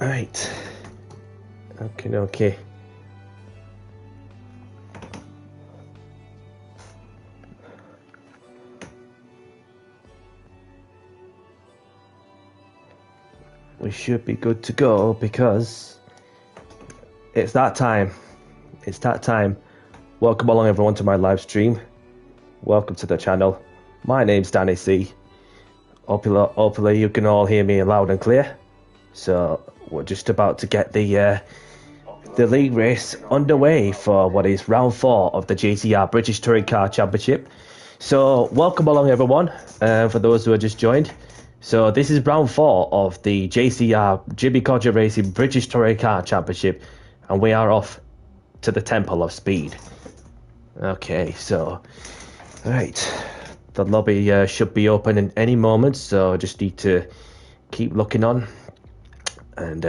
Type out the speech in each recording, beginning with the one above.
Right. Okay. We should be good to go because it's that time. It's that time. Welcome along everyone to my live stream. Welcome to the channel. My name's Danny C. Hopefully you can all hear me loud and clear. So we're just about to get the league race underway for what is round 4 of the JCR British Touring Car Championship. So welcome along everyone, for those who have just joined. So this is round 4 of the JCR Jimmy Codger Racing British Touring Car Championship, and we are off to the Temple of Speed. Okay, so right, the lobby should be open in any moment, so I just need to keep looking on and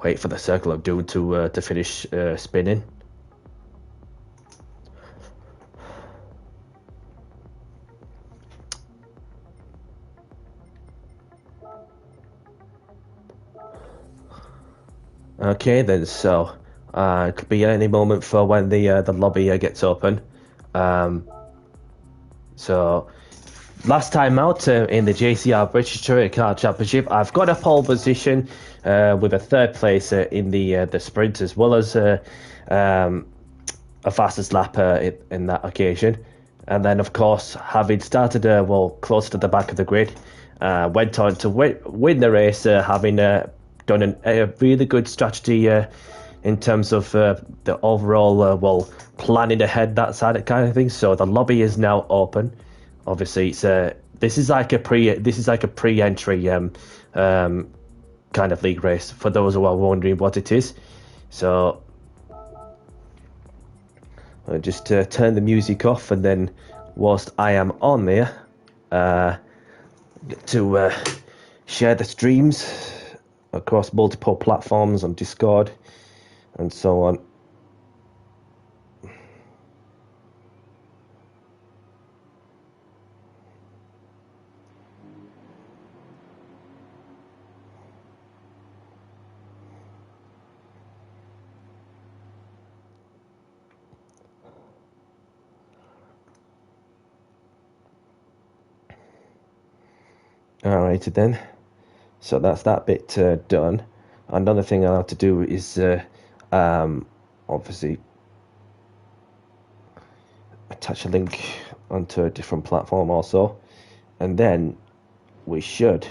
wait for the Circle of Doom to finish spinning. Okay then, so it could be any moment for when the lobby gets open. So last time out in the JCR British Touring Car Championship, I've got a pole position with a third place in the sprint, as well as a fastest lap in that occasion. And then, of course, having started close to the back of the grid, went on to win the race, having done a really good strategy in terms of the overall planning ahead, that side of kind of thing. So the lobby is now open. Obviously, it's this is like a pre-entry kind of league race for those who are wondering what it is. So I'll just turn the music off, and then whilst I am on there, to share the streams across multiple platforms on Discord and so on. Alrighty then, so that's that bit done. Another thing I'll have to do is obviously attach a link onto a different platform also, and then we should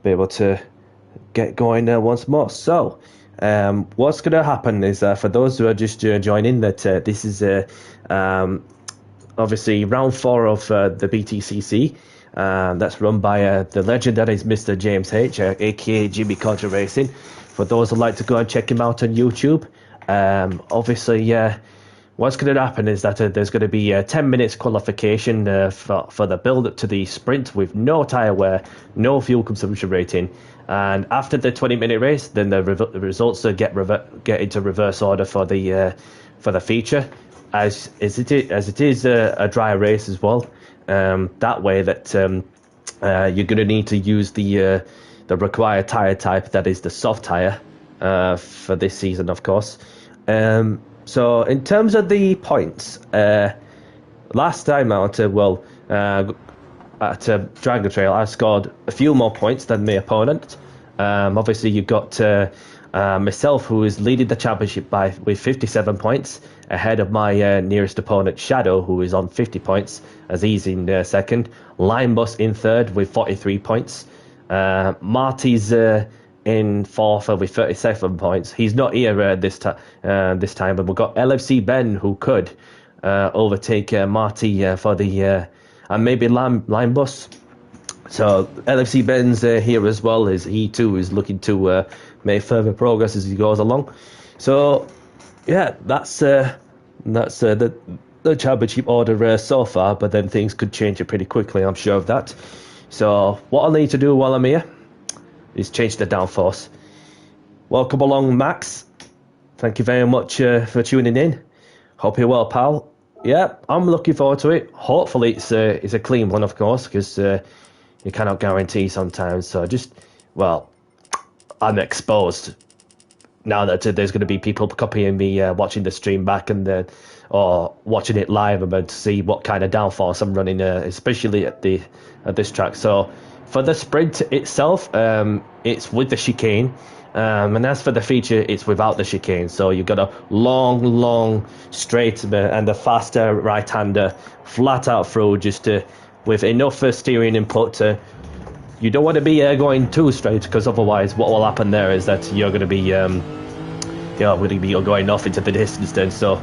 be able to get going once more. So what's going to happen is, for those who are just joining, that this is obviously round 4 of the BTCC. That's run by the legend that is Mr. James H, aka Jimmy Codger Racing. For those who'd like to go and check him out on YouTube, obviously, what's going to happen is that there's going to be 10 minutes qualification for the build-up to the sprint with no tyre wear, no fuel consumption rating, and after the 20-minute race, then the results get into reverse order for the feature, as it is a dry race as well. That way that you're going to need to use the required tyre type, that is the soft tyre, for this season, of course. So in terms of the points, last time out, at Dragon Trail, I scored a few more points than my opponent. Obviously, you've got myself, who is leading the championship with 57 points, ahead of my nearest opponent, Shadow, who is on 50 points, as he's in second. Linebus in third with 43 points. Marty's in fourth with 37 points. He's not here this time, but we've got LFC Ben, who could overtake Marty for the and maybe Linebus. So LFC Ben's here as well, as he too is looking to make further progress as he goes along. So yeah, that's the championship order so far, but then things could change it pretty quickly, I'm sure of that. So what I'll need to do while I'm here is change the downforce. Welcome along, Max. Thank you very much for tuning in. Hope you're well, pal. Yeah, I'm looking forward to it. Hopefully it's a clean one, of course, because you cannot guarantee sometimes. So just well, I'm exposed now that there's going to be people copying me, watching the stream back or watching it live. I'm about to see what kind of downforce I'm running, especially at this track. So for the sprint itself, it's with the chicane, and as for the feature, it's without the chicane. So you've got a long straight and a faster right-hander, flat out through, just with enough steering input. You don't want to be going too straight, because otherwise what will happen there is that you're going to be going off into the distance then. So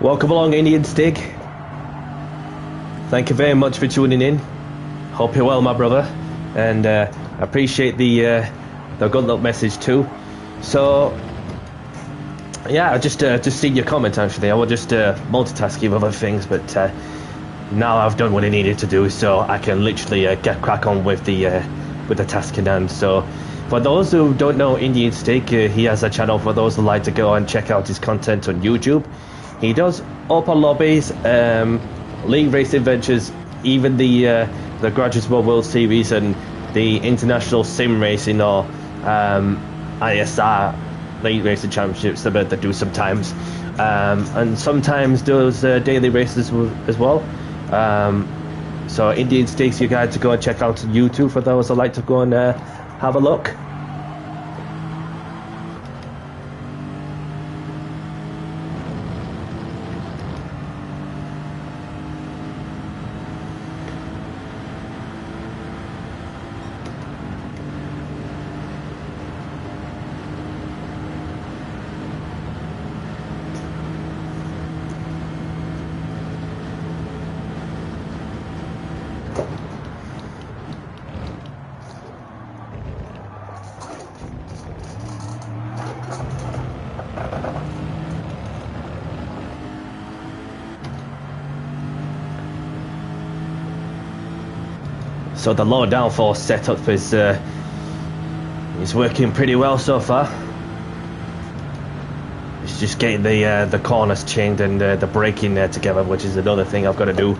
welcome along, Indian Stig. Thank you very much for tuning in. Hope you're well, my brother, and I appreciate the good luck message too. So yeah, I just seen your comment actually. I was just multitasking with other things, but now I've done what I needed to do, so I can literally get crack on with the task in hand. So for those who don't know Indian Stig, he has a channel for those who like to go and check out his content on YouTube. He does open lobbies, league racing ventures, even the Graduates World Series and the International Sim Racing or ISR League Racing Championships that they do sometimes, and sometimes does daily races as well. So Indian Stakes, you guys to go and check out on YouTube for those that like to go and have a look. So the low downforce setup is working pretty well so far. It's just getting the corners chained and the braking there together, which is another thing I've got to do.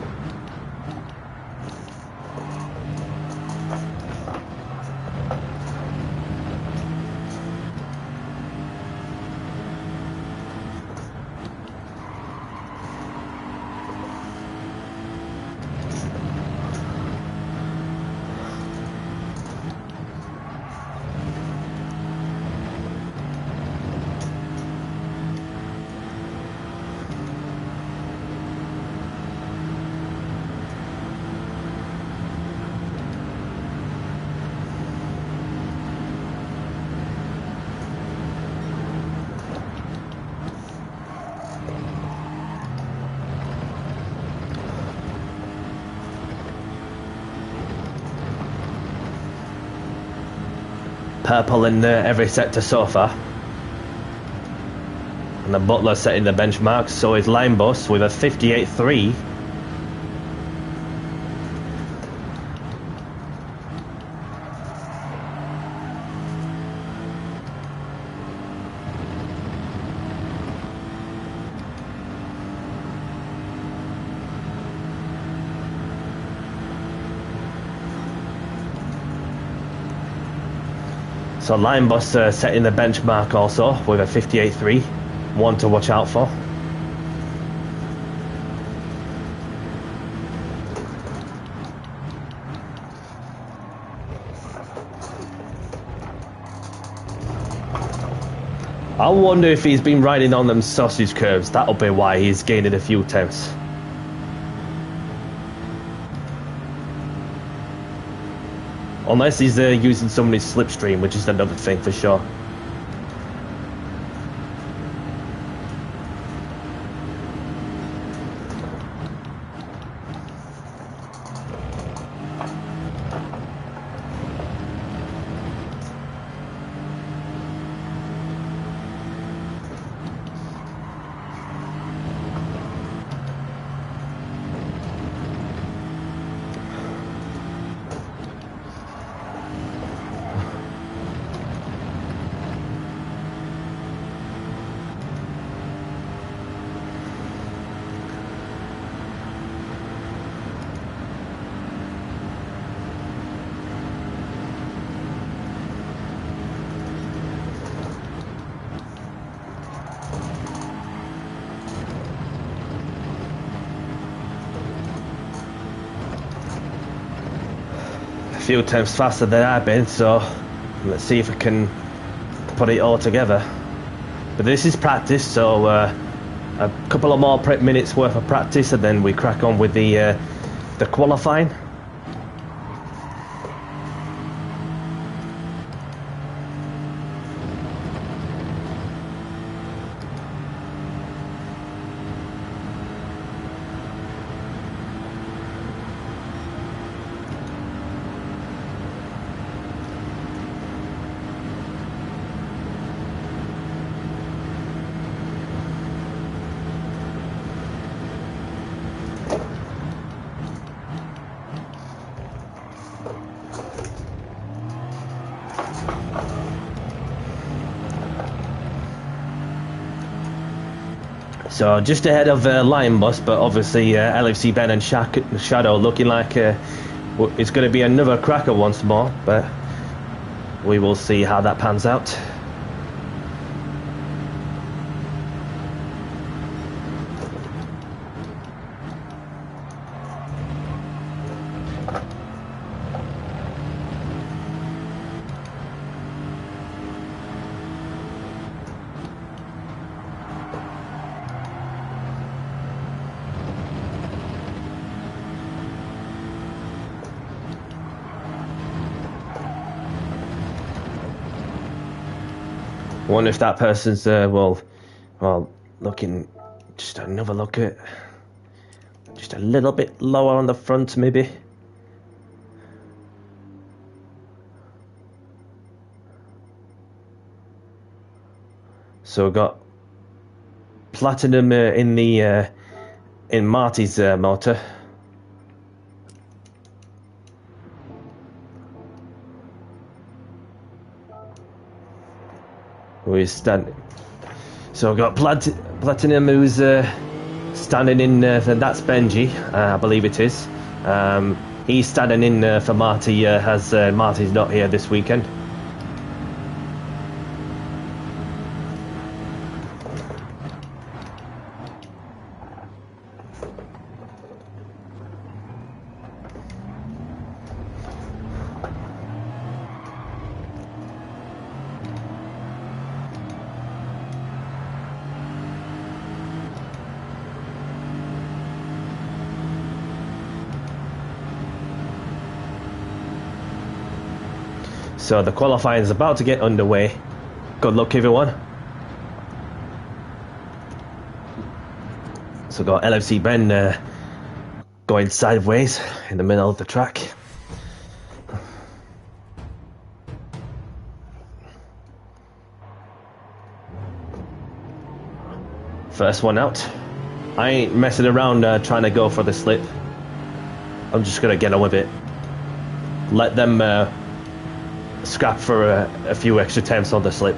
Purple in every sector so far. And the Butler setting the benchmark, so is Line Bus with a 58.3. So Line Bus setting the benchmark also with a 58.3. One to watch out for. I wonder if he's been riding on them sausage curves. That'll be why he's gaining a few tenths. Unless he's using somebody's slipstream, which is another thing for sure. A few times faster than I've been, so let's see if we can put it all together. But this is practice, so a couple of more minutes worth of practice, and then we crack on with the qualifying. So just ahead of Lion Bus, but obviously LFC Ben and Shadow looking like it's going to be another cracker once more, but we will see how that pans out. Wonder if that person's well, looking, just another look at, just a little bit lower on the front maybe. So we've got platinum in the in Marty's motor. Who's standing? So I've got Platinum who's standing in, that's Benji, I believe it is. He's standing in for Marty, as Marty's not here this weekend. So the qualifying is about to get underway. Good luck, everyone. So got LFC Ben going sideways in the middle of the track. First one out. I ain't messing around trying to go for the slip. I'm just gonna get on with it. Let them scrap for a few extra attempts on the slip.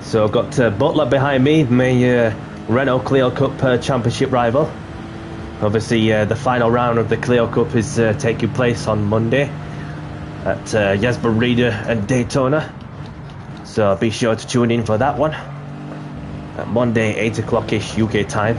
So I've got Butler behind me, my Renault Clio Cup Championship rival. Obviously, the final round of the Clio Cup is taking place on Monday at Jasper Reeder and Daytona. So be sure to tune in for that one. At Monday, 8 o'clock-ish UK time.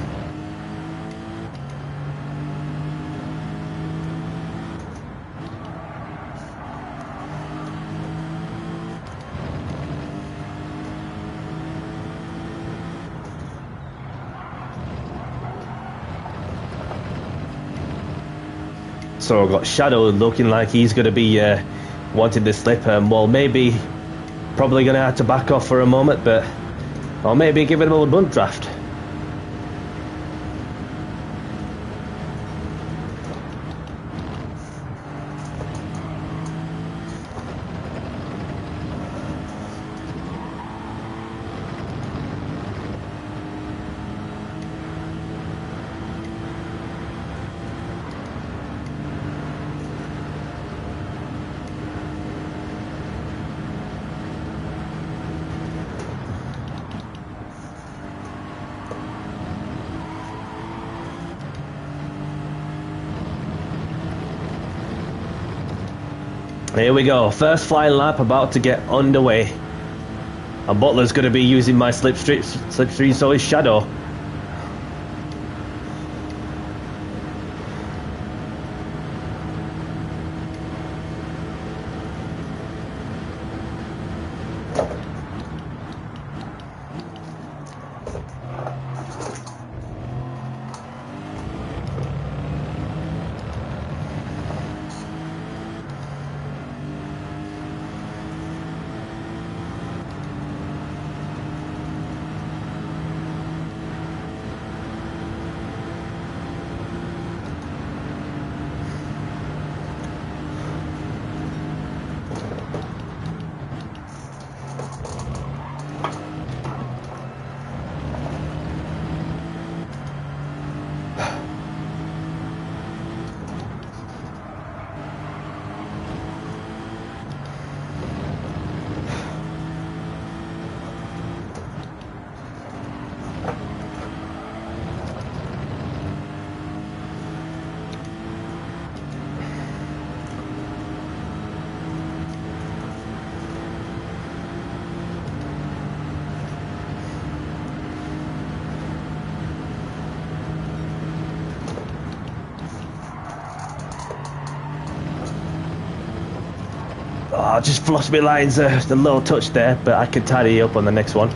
So I've got Shadow looking like he's going to be wanting the slip, well, maybe probably going to have to back off for a moment, but or maybe give it a little blunt draft. Here we go, first flying lap about to get underway. And Butler's going to be using my slipstream, so is Shadow. Oh, just lost my lines, a little touch there, but I can tidy up on the next one.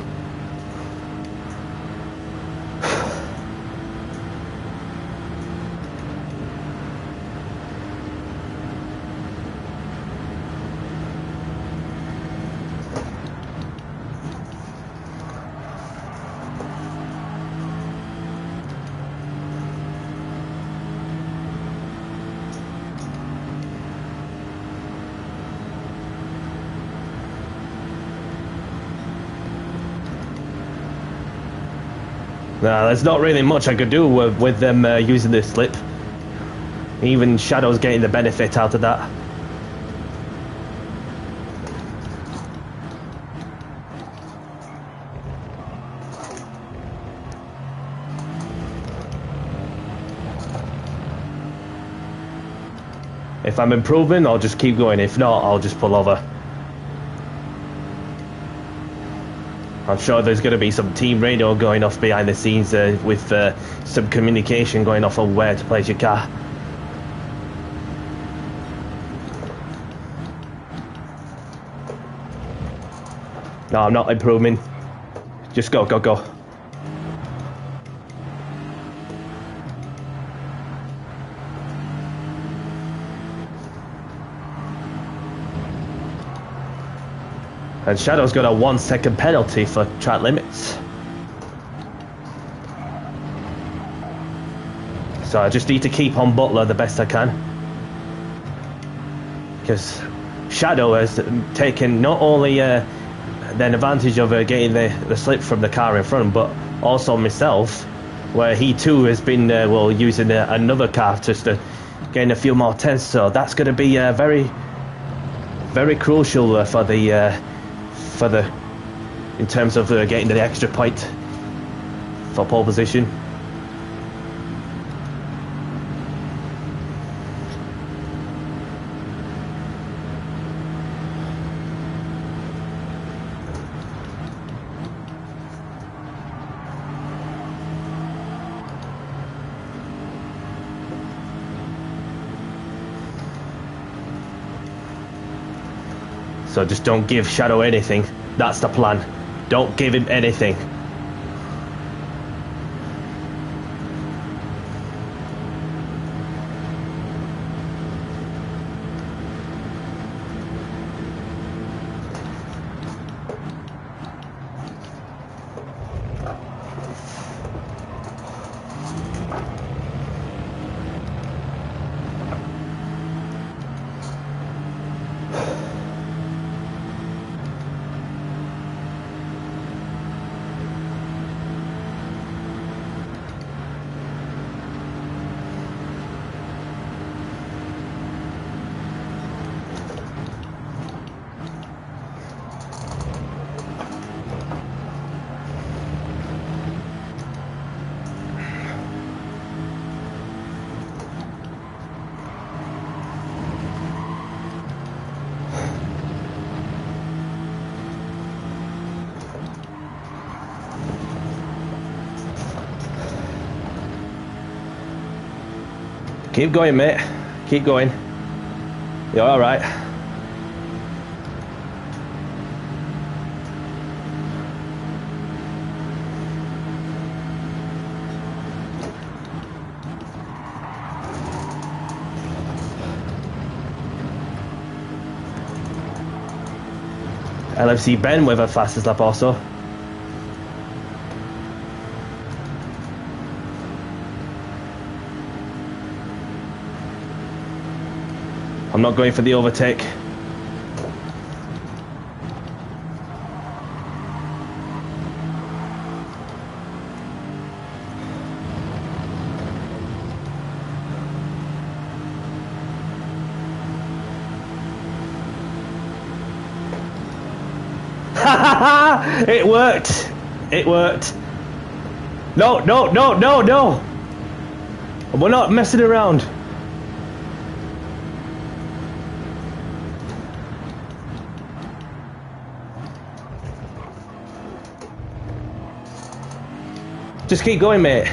Nah, there's not really much I could do with them using this slip. Even Shadow's getting the benefit out of that. If I'm improving, I'll just keep going. If not, I'll just pull over. I'm sure there's going to be some team radio going off behind the scenes with some communication going off on where to place your car. No, I'm not improving. Just go, go, go. And Shadow's got a 1 second penalty for track limits. So I just need to keep on Butler the best I can. Because Shadow has taken not only then advantage of getting the slip from the car in front, but also myself, where he too has been well, using another car just to gain a few more tenths. So that's going to be very, very crucial for the in terms of getting the extra point for pole position. So just don't give Shadow anything. That's the plan. Don't give him anything. Keep going, mate. Keep going. You're all right. LFC Ben with a fastest lap also. I'm not going for the overtake. It worked. It worked. No, no, no, no, no. We're not messing around. Just keep going, mate.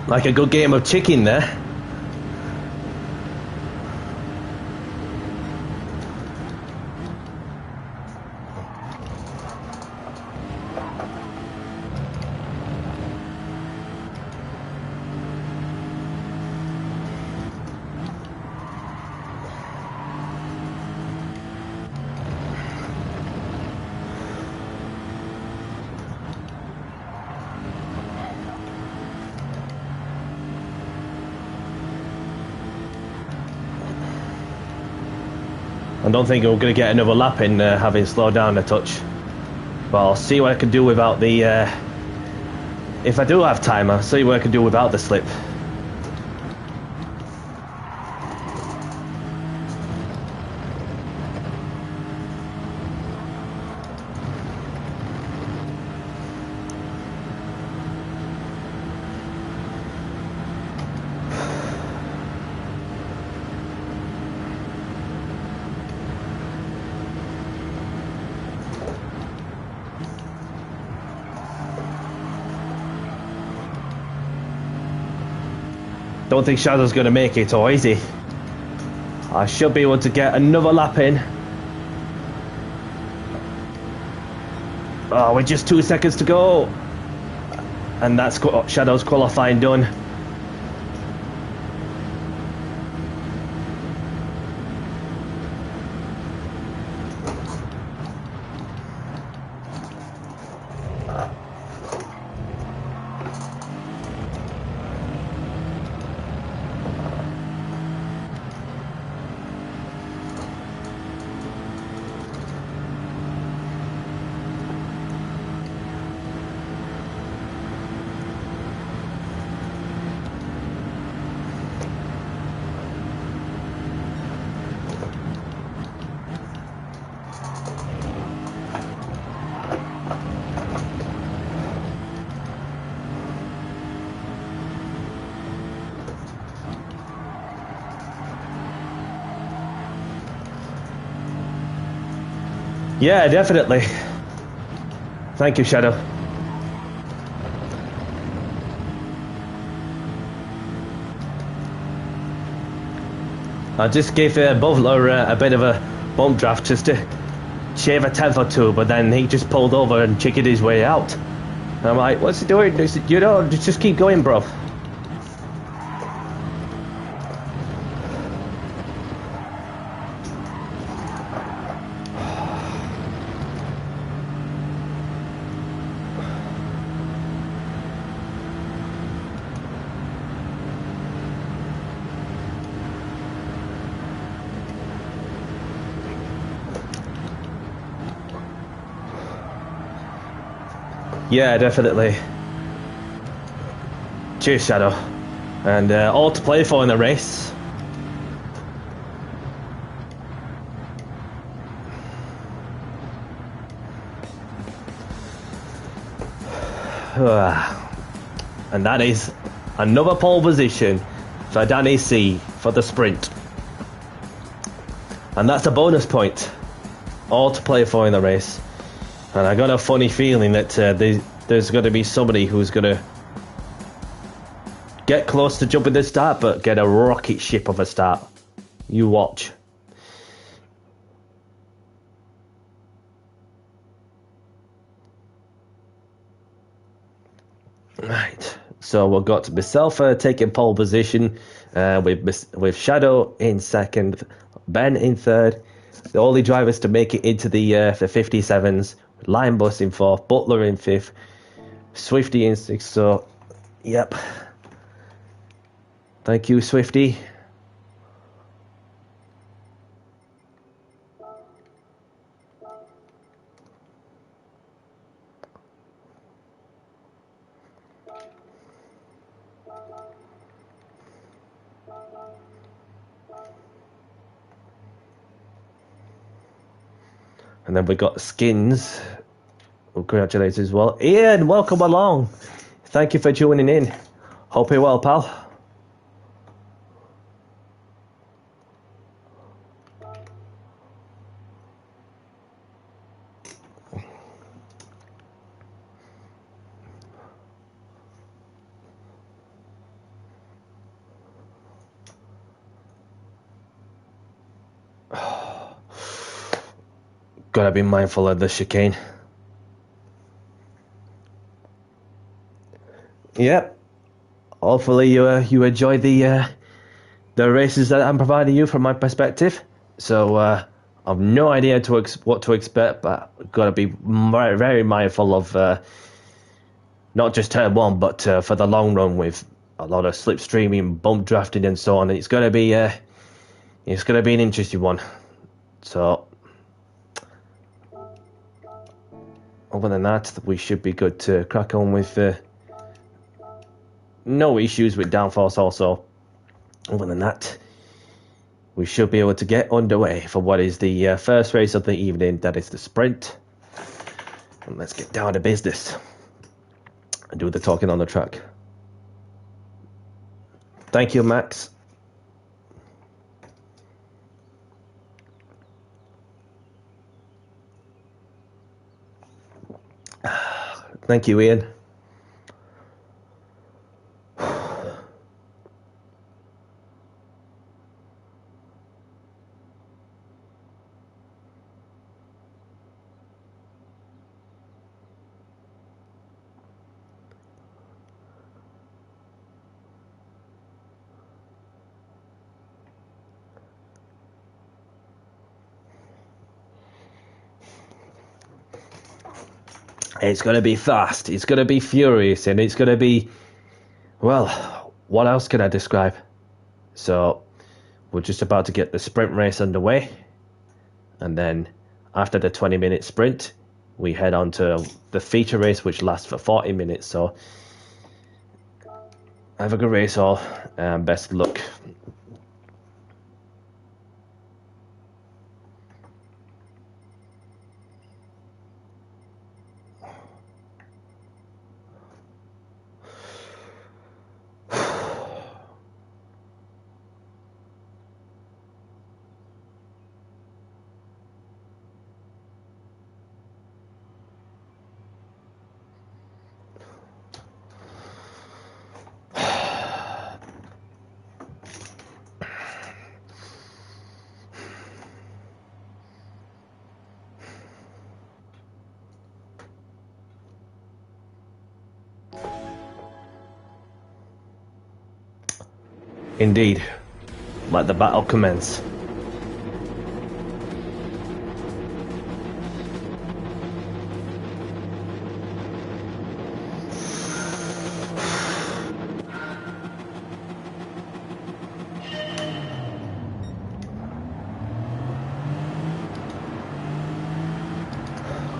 Like a good game of chicken there. I don't think we're going to get another lap in having slowed down a touch. But I'll see what I can do without the... if I do have time, I'll see what I can do without the slip. Don't think Shadow's going to make it, or is he? I should be able to get another lap in. Oh, with just 2 seconds to go. And that's Shadow's qualifying done. Yeah, definitely. Thank you, Shadow. I just gave Butler a bit of a bump draft just to shave a tenth or two, but then he just pulled over and chickened his way out. And I'm like, what's he doing? He said, you know, just keep going, bro. Yeah, definitely. Cheers, Shadow. And all to play for in the race. And that is another pole position for Danny C for the sprint. And that's a bonus point. All to play for in the race. And I got a funny feeling that there's going to be somebody who's going to get close to jumping the start, but get a rocket ship of a start. You watch. Right. So we've got myself taking pole position, with Shadow in second, Ben in third. The only drivers to make it into the 57s. Lion Bus in fourth, Butler in fifth, Swifty in sixth. So, yep. Thank you, Swifty. And then we got Skins. Well, congratulations as well. Ian, welcome along. Thank you for tuning in. Hope you're well, pal. Gotta be mindful of the chicane. Yep. Hopefully you enjoy the races that I'm providing you from my perspective. So I've no idea what to expect, but gotta be very, very mindful of not just turn one, but for the long run with a lot of slipstreaming, bump drafting, and so on. It's gonna be an interesting one. So. Other than that, we should be good to crack on with no issues with downforce also. Other than that, we should be able to get underway for what is the first race of the evening, that is the sprint. And let's get down to business and do the talking on the track. Thank you, Max. Thank you, Ian. It's going to be fast, it's going to be furious, and it's going to be, well, what else can I describe? So, we're just about to get the sprint race underway, and then after the 20-minute sprint, we head on to the feature race, which lasts for 40 minutes, so have a good race all, and best of luck. Indeed, let the battle commence.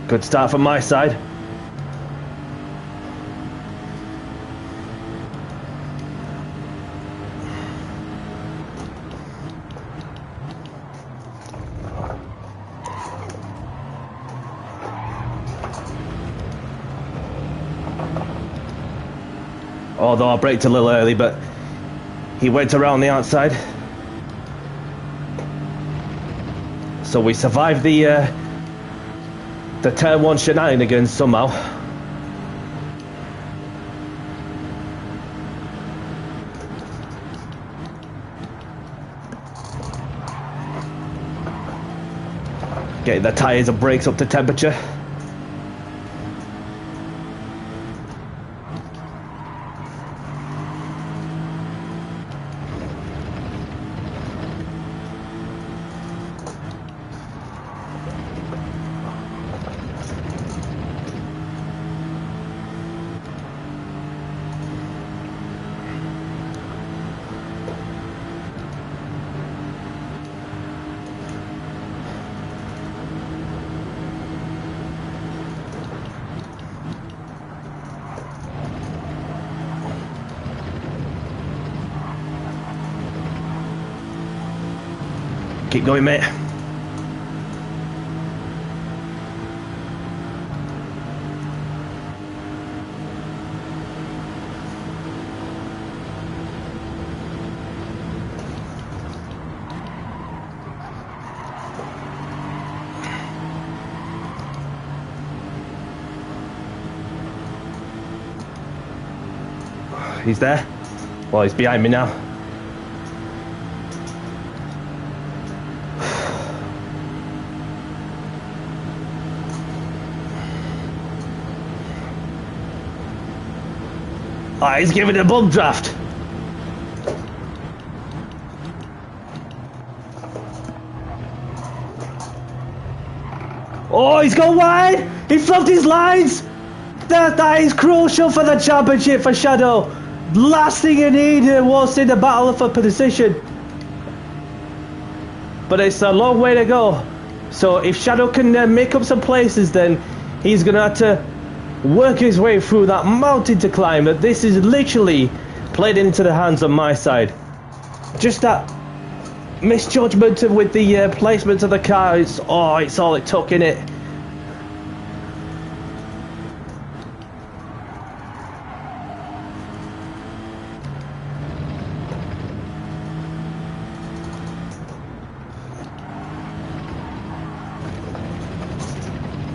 Good start from my side. Although I braked a little early, but he went around the outside. So we survived the turn 1 shenanigans somehow. Getting the tyres and brakes up to temperature. Keep going, mate. He's there. Well, he's behind me now. Oh, he's giving it a bum draft. Oh, he's gone wide. He flubbed his lines. That is crucial for the championship for Shadow. Last thing he needed was in the battle for position. But it's a long way to go. So if Shadow can make up some places, then he's going to have to work his way through that mountain to climb. But this is literally played into the hands on my side. Just that misjudgment with the placement of the car. It's all it took, innit?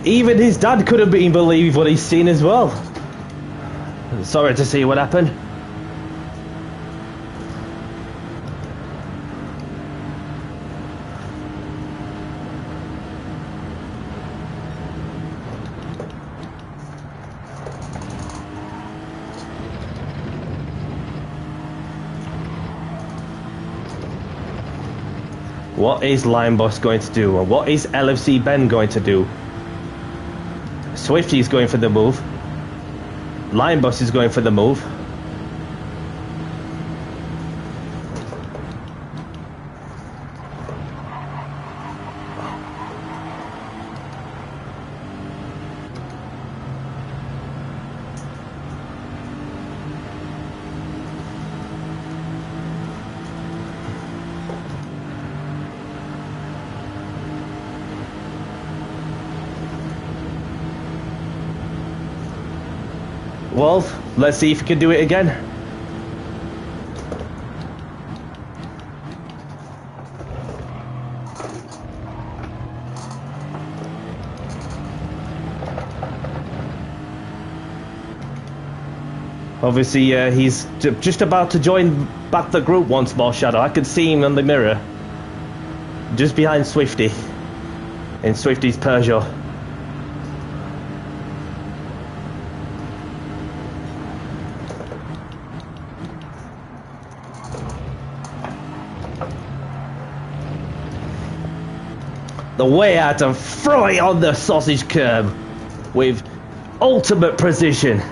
Even his dad couldn't believe what he's seen as well. Sorry to see what happened. What is Line Boss going to do? And what is LFC Ben going to do? Swifty's going for the move. Line Boss is going for the move. Well, let's see if he can do it again. Obviously, he's just about to join back the group once more, Shadow. I can see him on the mirror. Just behind Swifty. In Swifty's Peugeot. The way out and throw it on the sausage curb with ultimate precision.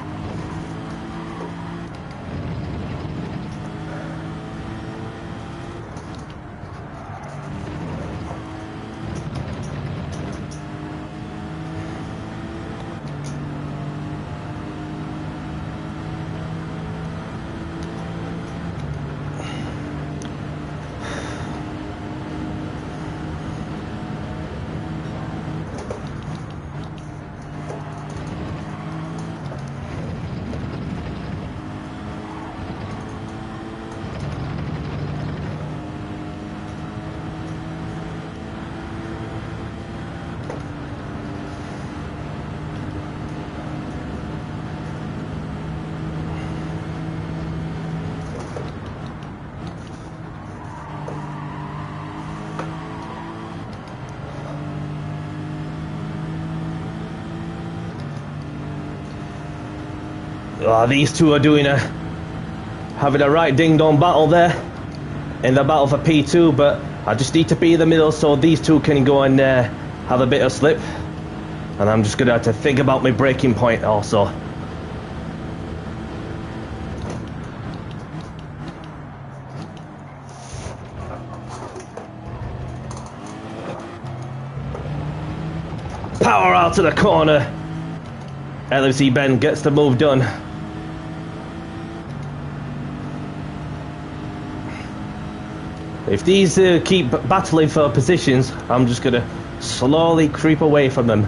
Oh, these two are having a right ding-dong battle there in the battle for P2, but I just need to be in the middle so these two can go and have a bit of slip. And I'm just going to have to think about my braking point also. Power out to the corner. LFC Ben gets the move done. If these keep battling for positions, I'm just going to slowly creep away from them.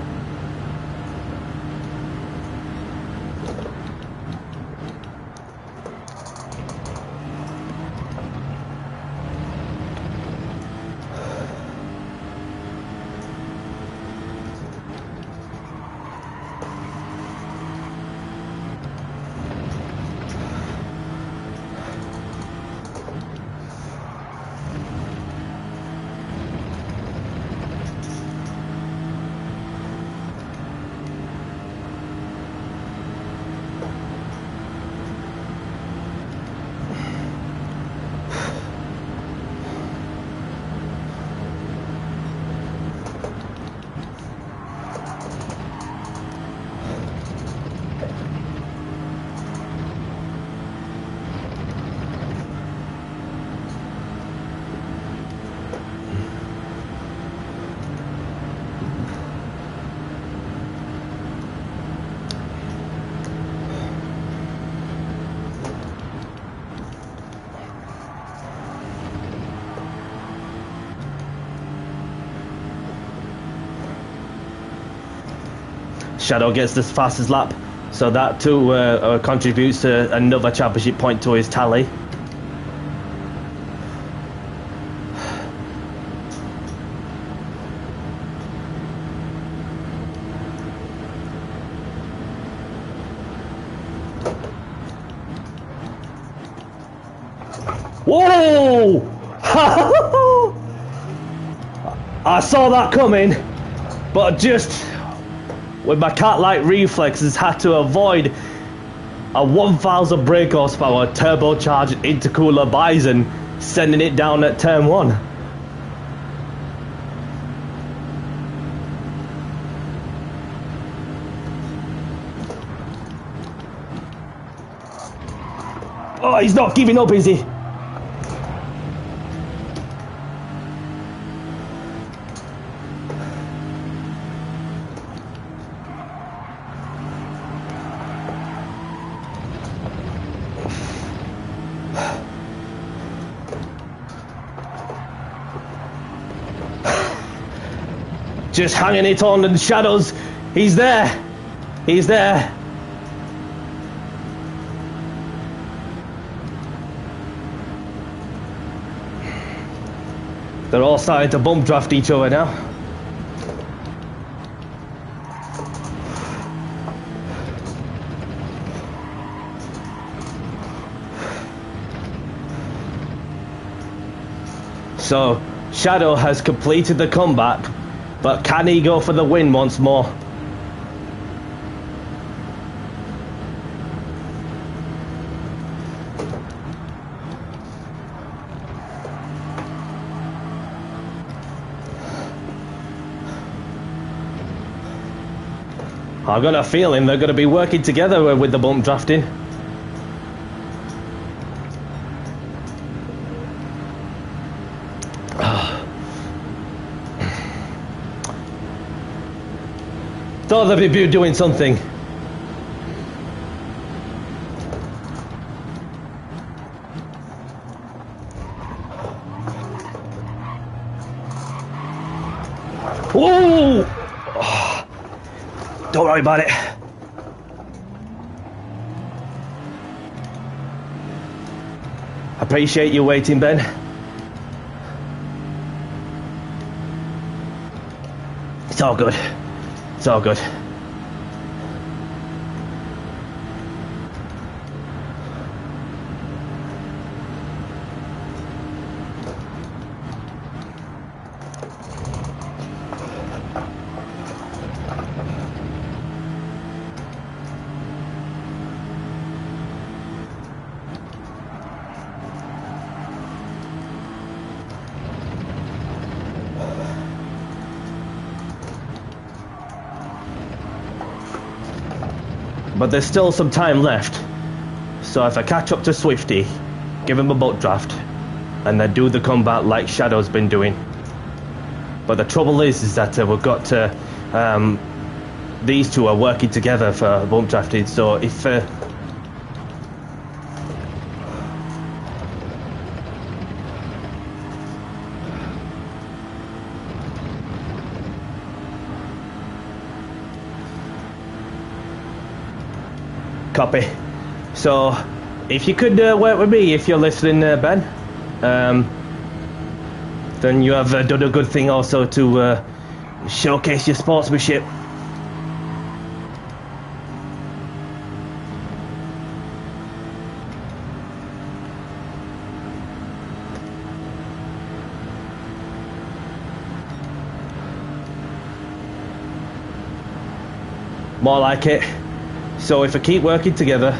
Shadow gets the fastest lap, so that too contributes to another championship point to his tally. Whoa! I saw that coming, but just with my cat-like reflexes had to avoid a 1000 brake horsepower turbocharged intercooler Bison, sending it down at turn 1. Oh, he's not giving up, is he? Just hanging it on in the shadows. He's there. He's there. They're all starting to bump draft each other now. So, Shadow has completed the comeback, but can he go for the win once more? I've got a feeling they're going to be working together with the bump drafting. Thought they'd be doing something. Whoa! Don't worry about it. Appreciate you waiting, Ben. It's all good. It's all good. but there's still some time left. So if I catch up to Swifty, give him a boat draft, and then do the combat like Shadow's been doing. But the trouble is that we've got to... these two are working together for boat drafting, so if... Copy. So, if you could work with me, if you're listening, Ben, then you have done a good thing also to showcase your sportsmanship. More like it. So if I keep working together,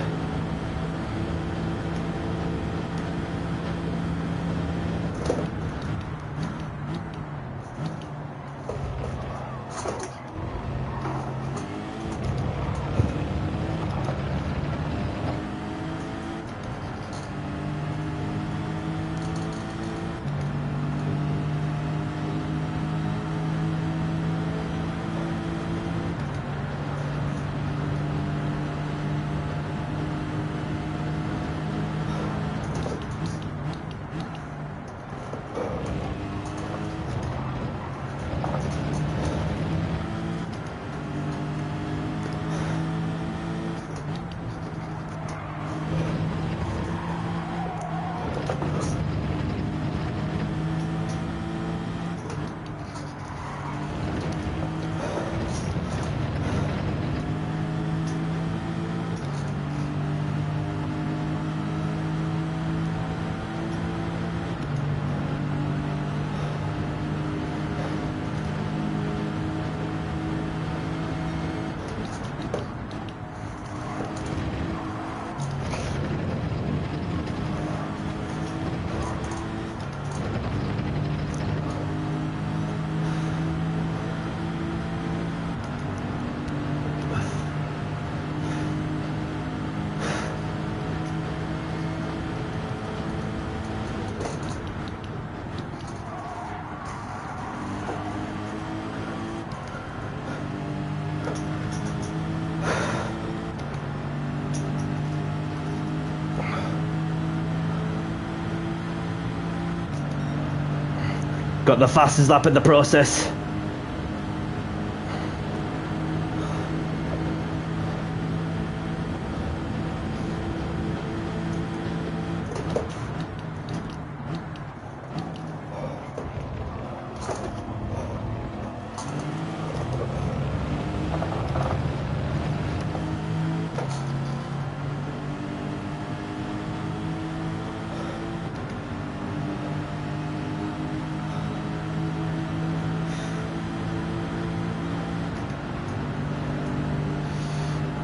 got the fastest lap in the process.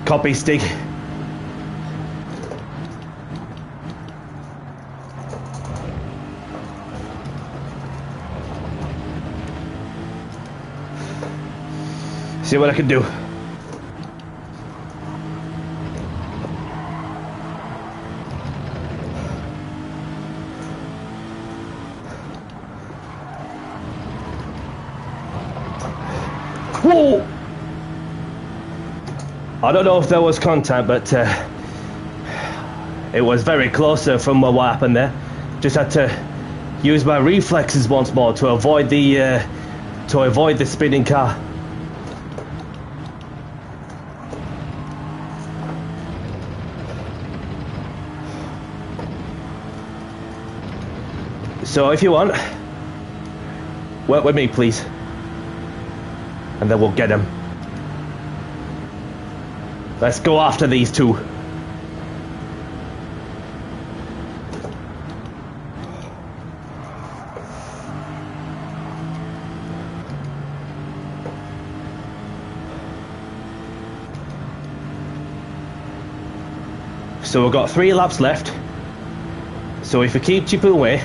Copy, Stig. See what I can do. Whoa! I don't know if there was contact, but it was very close from what happened there. Just had to use my reflexes once more to avoid the spinning car. So if you want, work with me, please, and then we'll get him. Let's go after these two. So we've got 3 laps left. So if we keep chipping away,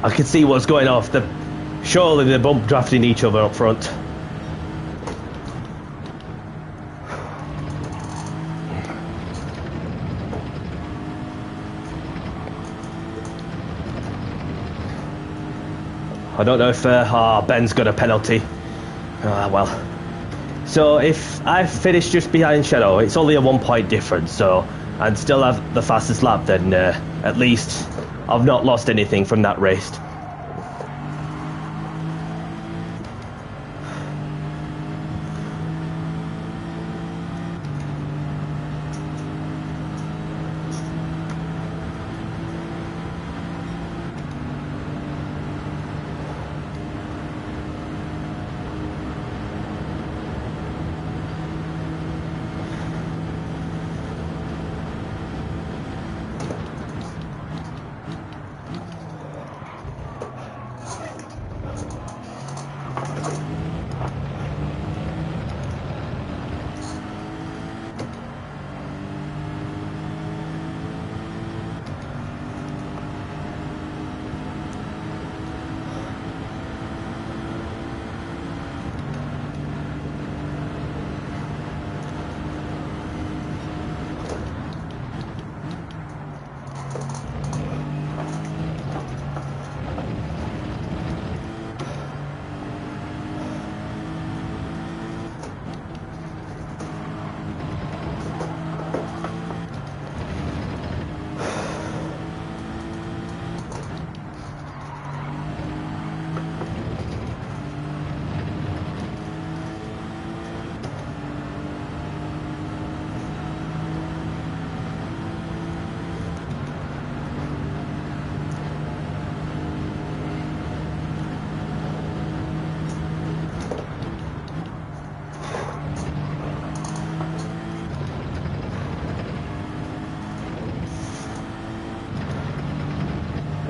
I can see what's going off. Surely they're bump drafting each other up front. I don't know if Ben's got a penalty. Well. So if I finish just behind Shadow, it's only a 1 point difference, so I'd still have the fastest lap, then at least I've not lost anything from that race.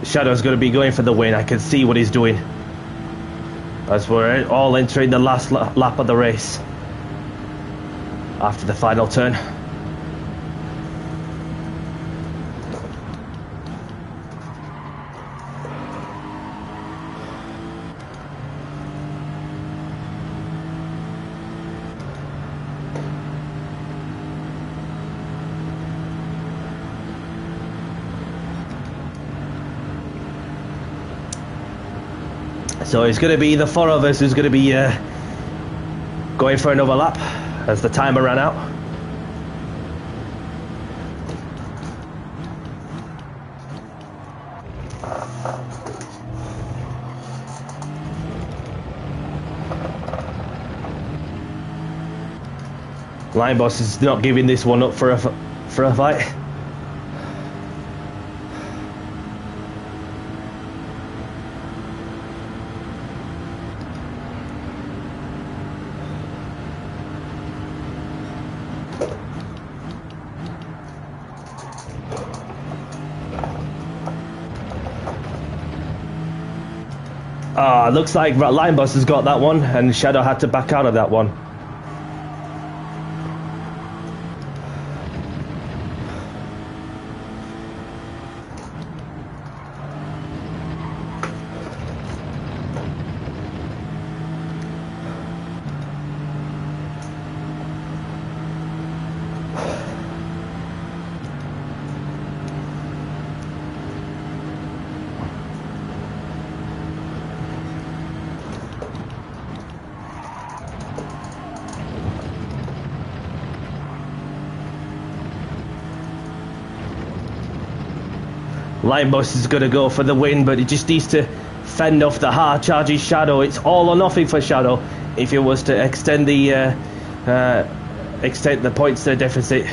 Shadow's going to be going for the win. I can see what he's doing as we're all entering the last lap of the race after the final turn. So it's going to be the four of us who's going to be going for another lap as the timer ran out. Line Boss is not giving this one up for a fight. Looks like Line Boss has got that one, and Shadow had to back out of that one. Linebus is going to go for the win, but he just needs to fend off the hard charging Shadow. It's all or nothing for Shadow if he was to extend the points deficit.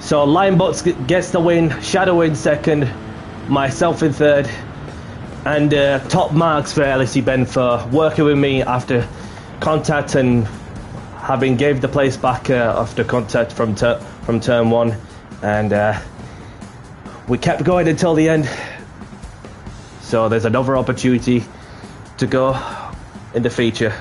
So Linebus gets the win, Shadow in second, myself in third, and top marks for LFC Ben for working with me after contact and having gave the place back after contact from turn one, and we kept going until the end. So there's another opportunity to go in the feature.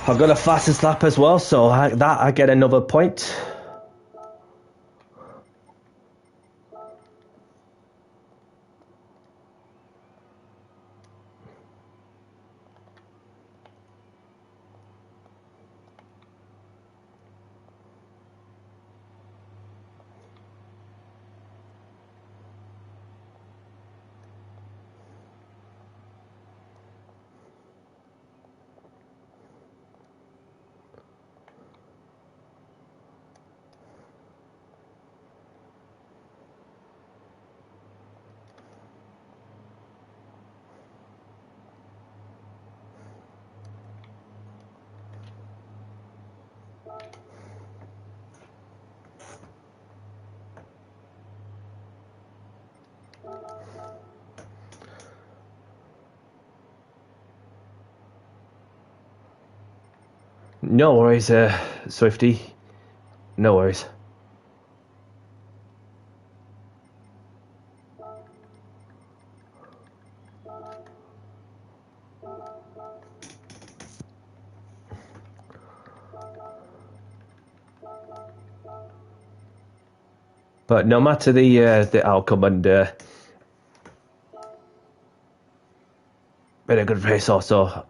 I've got a fastest lap as well, so I get another point. No worries, Swifty. No worries. But no matter the outcome, and been a good race also.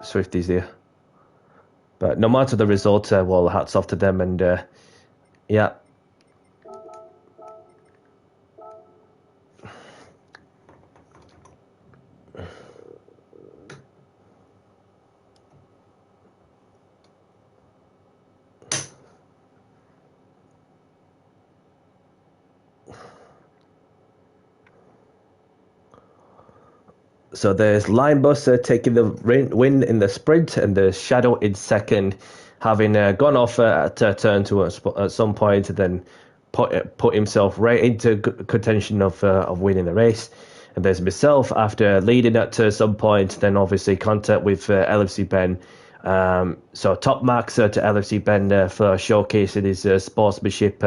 Swifty's there. But no matter the result, well, hats off to them, and yeah. So there's Linebus taking the win in the sprint, and there's Shadow in second, having gone off at turn two at some point, and then put himself right into contention of winning the race. And there's myself after leading at some point, then obviously contact with LFC Ben. So top marks to LFC Ben for showcasing his sportsmanship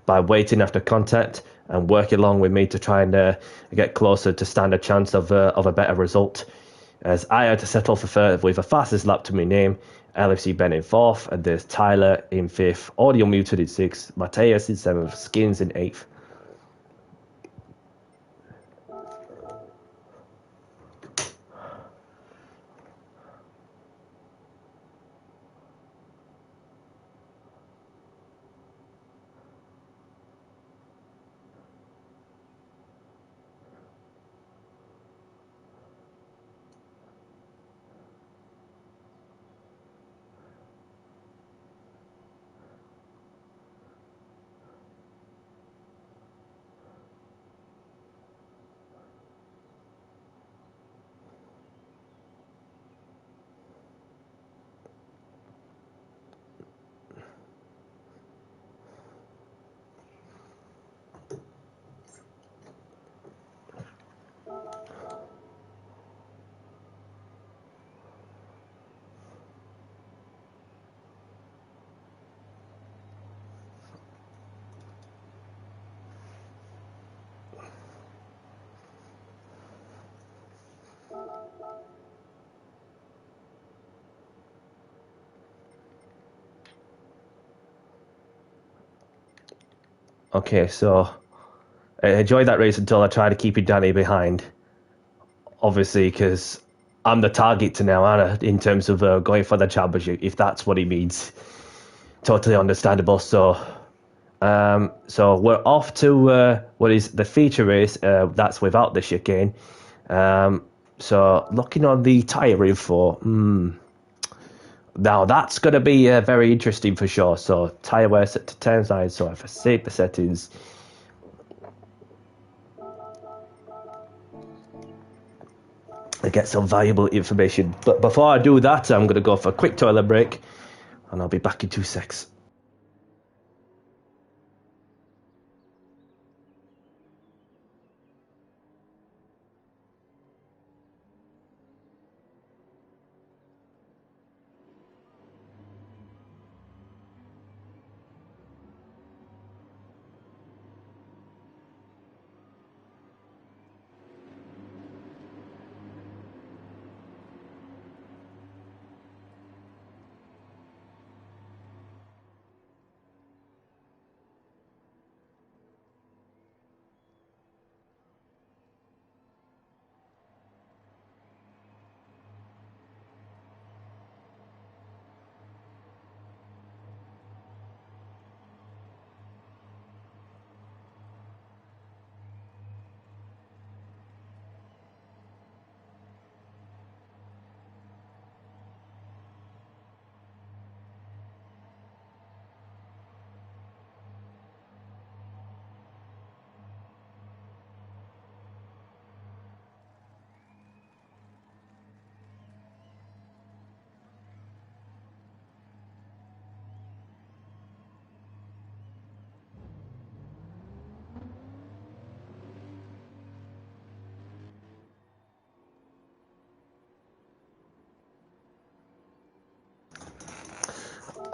by waiting after contact and working along with me to try and get closer to stand a chance of a better result. As I had to settle for third with a fastest lap to my name, LFC Ben in fourth, and there's Tyler in fifth, Audio Muted in sixth, Mateus in seventh, Skins in eighth. Okay, so I enjoyed that race until I tried to keep Danny behind. Obviously, because I'm the target to now, Anna, in terms of going for the championship, if that's what he means. Totally understandable. So we're off to what is the feature race. That's without the chicane. So looking on the tyre info, now that's going to be very interesting for sure. So tyre wear set to 10.9. So if I save the settings, I get some valuable information. But before I do that, I'm going to go for a quick toilet break, and I'll be back in 2 secs.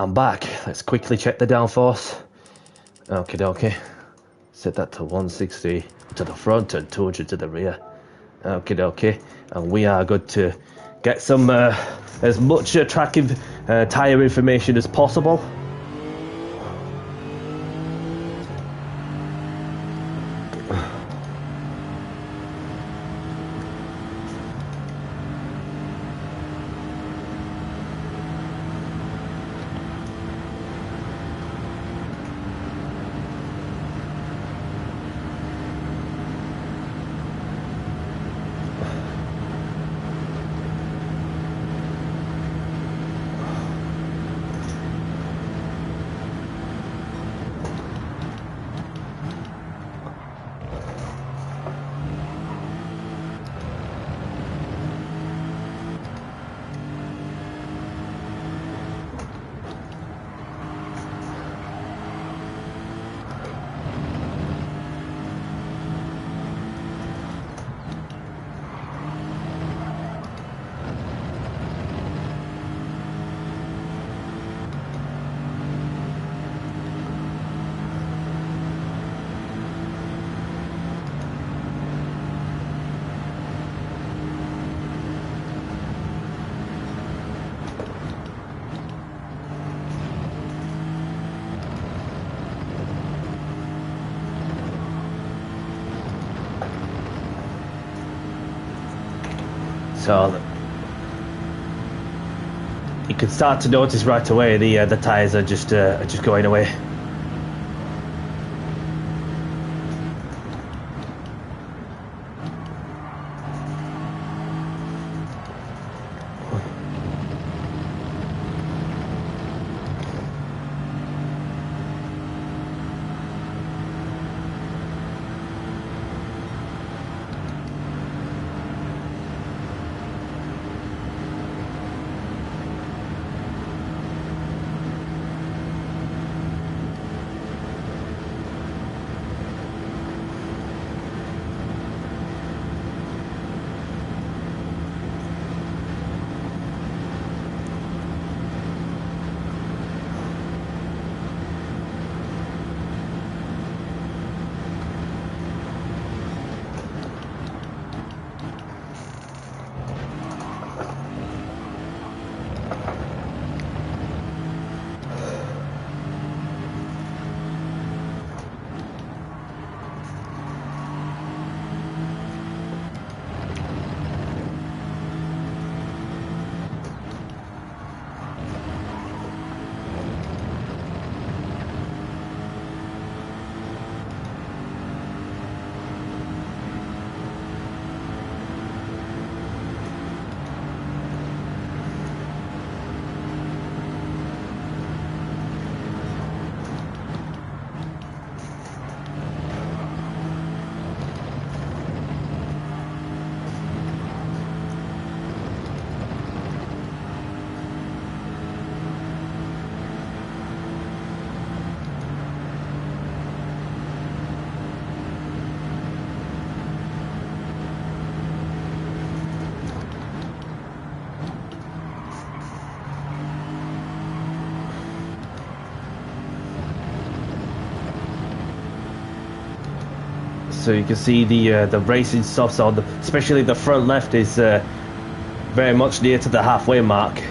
I'm back. Let's quickly check the downforce. Okay. Set that to 160 to the front and 200 to the rear. Okay. And we are good to get some as much tracking tyre information as possible. So you can start to notice right away the tyres are just going away. So you can see the racing softs on, especially the front left is very much near to the halfway mark.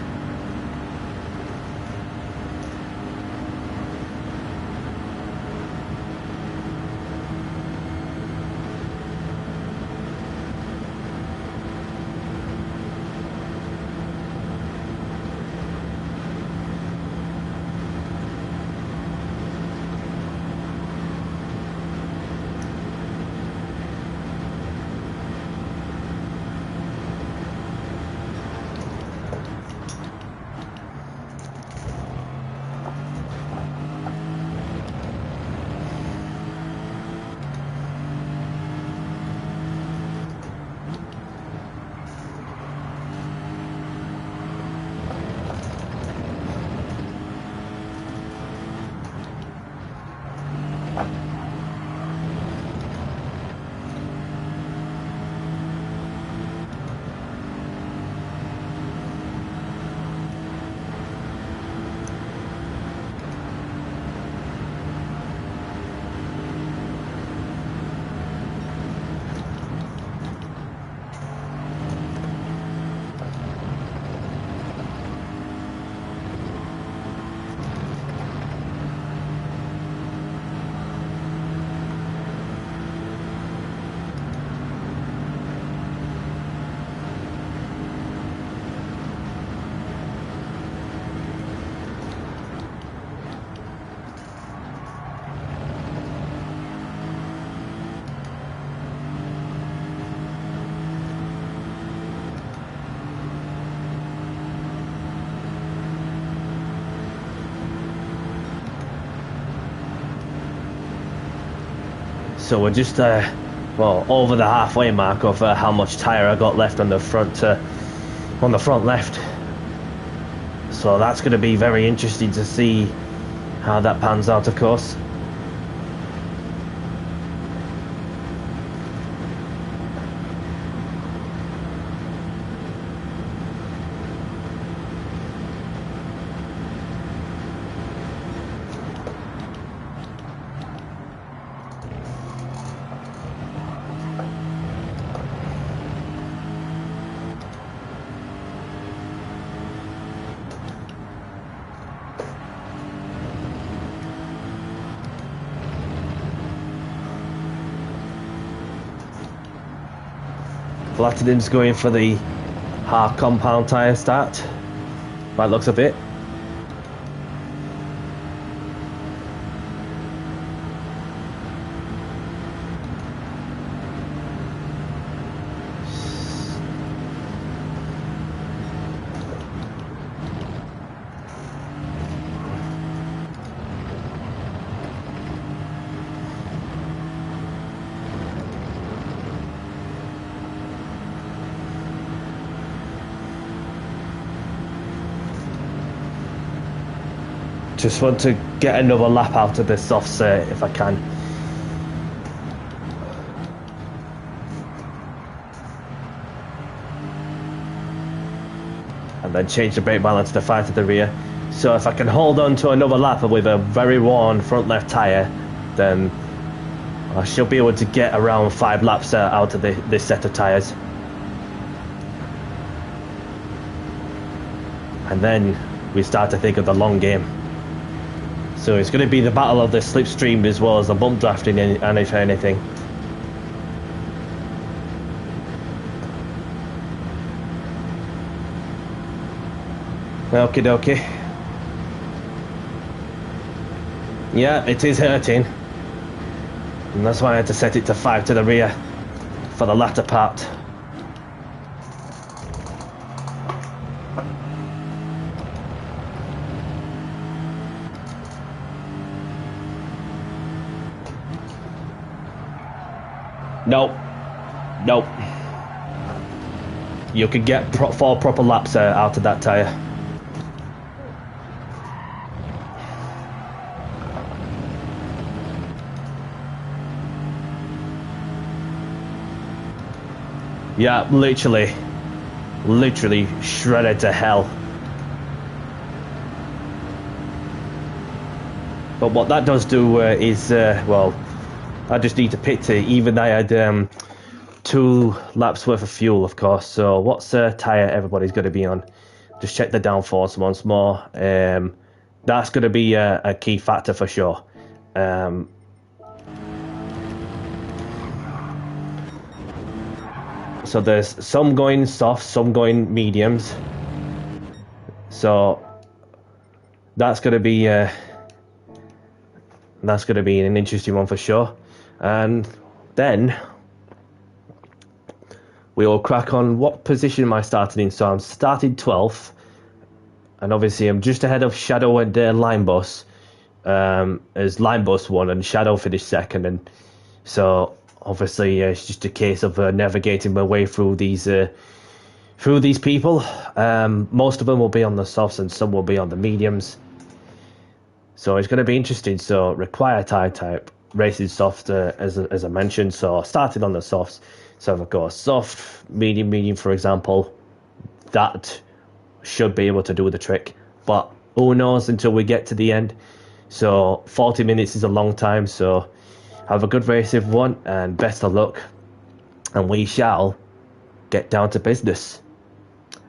So we're just well, over the halfway mark of how much tyre I got left on the front left. So that's going to be very interesting to see how that pans out, of course. Platinum's going for the half compound tyre start, by the looks of it. Just want to get another lap out of this offset if I can. And then change the brake balance to 5 to the rear. So if I can hold on to another lap with a very worn front left tyre, then I should be able to get around 5 laps out of this set of tyres. And then we start to think of the long game. So it's going to be the battle of the slipstream as well as the bump drafting, and if anything. Okie dokie. Yeah, it is hurting. And that's why I had to set it to 5 to the rear for the latter part. Nope. Nope. You could get 4 proper laps out of that tyre. Yeah, literally shredded to hell. But what that does do is, well, I just need to pit it. Even I had 2 laps worth of fuel, of course. So what's tyre everybody's going to be on? Just check the downforce once more. That's going to be a key factor for sure. So there's some going soft, some going mediums. So that's going to be an interesting one for sure. And then we'll crack on. What position am I starting in? So I'm starting 12th, and obviously I'm just ahead of Shadow and Line Bus, as Line Bus won and Shadow finished second, and so obviously it's just a case of navigating my way through these people. Most of them will be on the softs and some will be on the mediums, so it's going to be interesting. So require tyre type, racing soft, as I mentioned. So starting on the softs. So if I go soft, medium, for example, that should be able to do the trick. But who knows until we get to the end. So 40 minutes is a long time. So have a good race, everyone, and best of luck. And we shall get down to business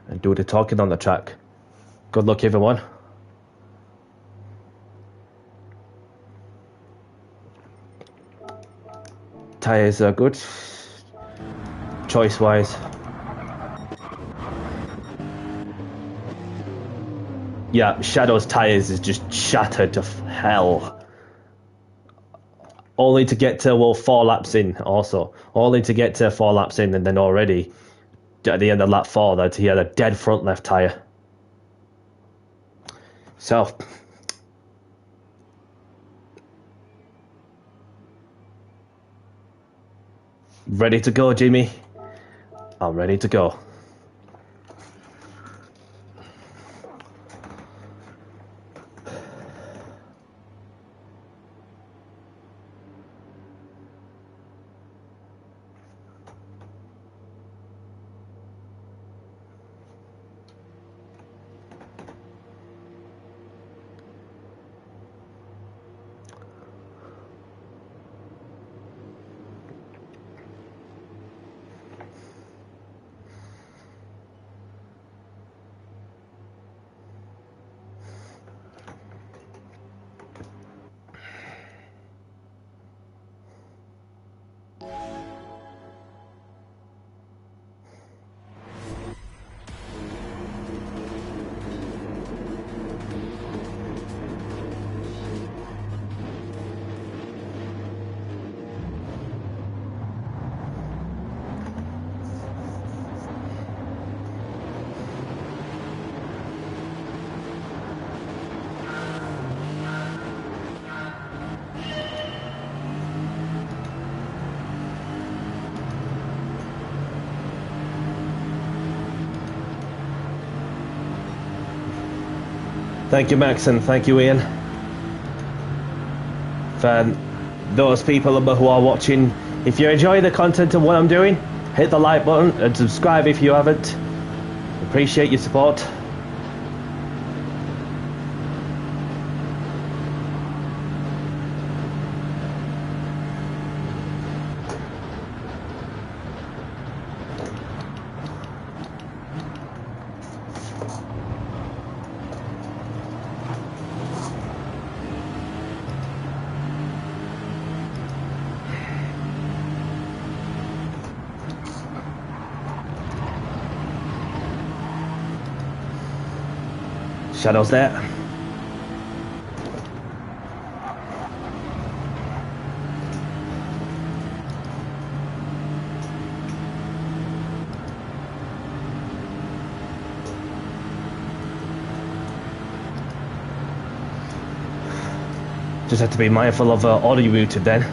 and do the talking on the track. Good luck, everyone. Tyres are good. Choice-wise. Yeah, Shadow's tyres is just shattered to hell. Only to get to, 4 laps in also. Only to get to 4 laps in, and then already at the end of lap 4 that he had a dead front left tyre. So ready to go, Jimmy? I'm ready to go. Thank you, Max, and thank you, Ian. For those people who are watching, if you enjoy the content of what I'm doing, hit the like button and subscribe if you haven't. Appreciate your support. Shadow's there. Just have to be mindful of audio routed then.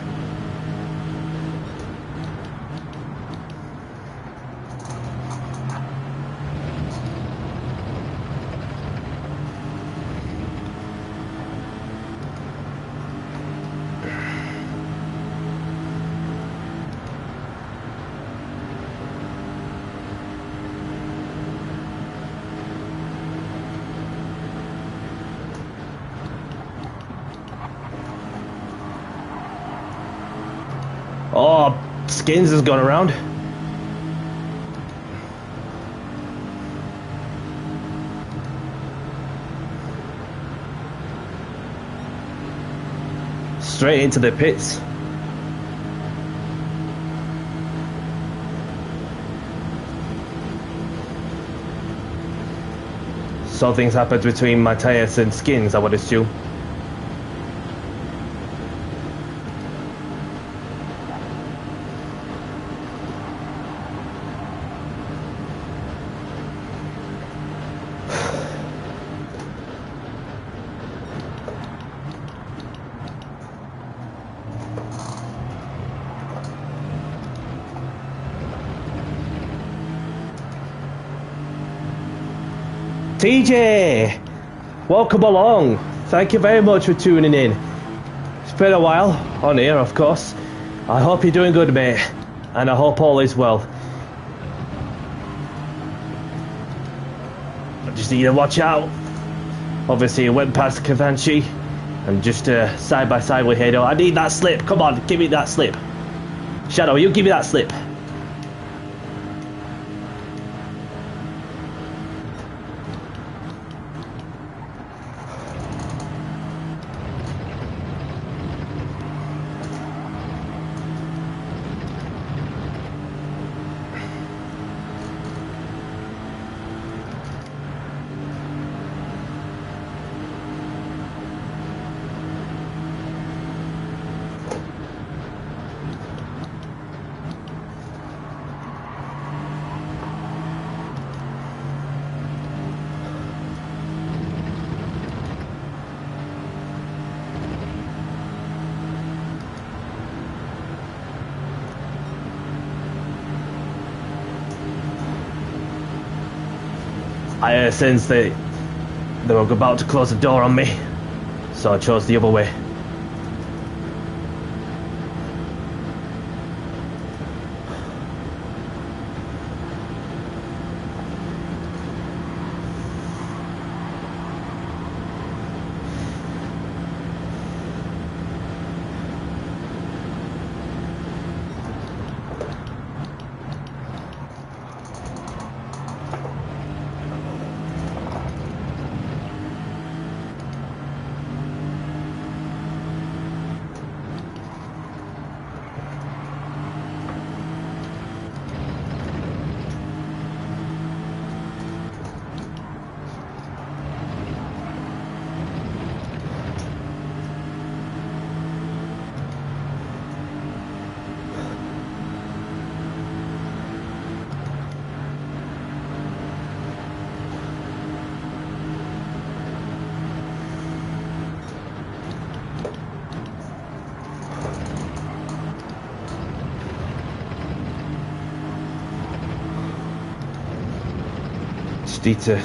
Skins has gone around. Straight into the pits. Something's happened between Matthias and Skins, I would assume. TJ, welcome along. Thank you very much for tuning in. It's been a while on here, of course. I hope you're doing good, mate, and I hope all is well. I just need to watch out. Obviously, I went past Cavanci. I'm just side by side with Hado. I need that slip. Come on, give me that slip. Shadow, you give me that slip. I sensed that they were about to close the door on me, so I chose the other way. Need to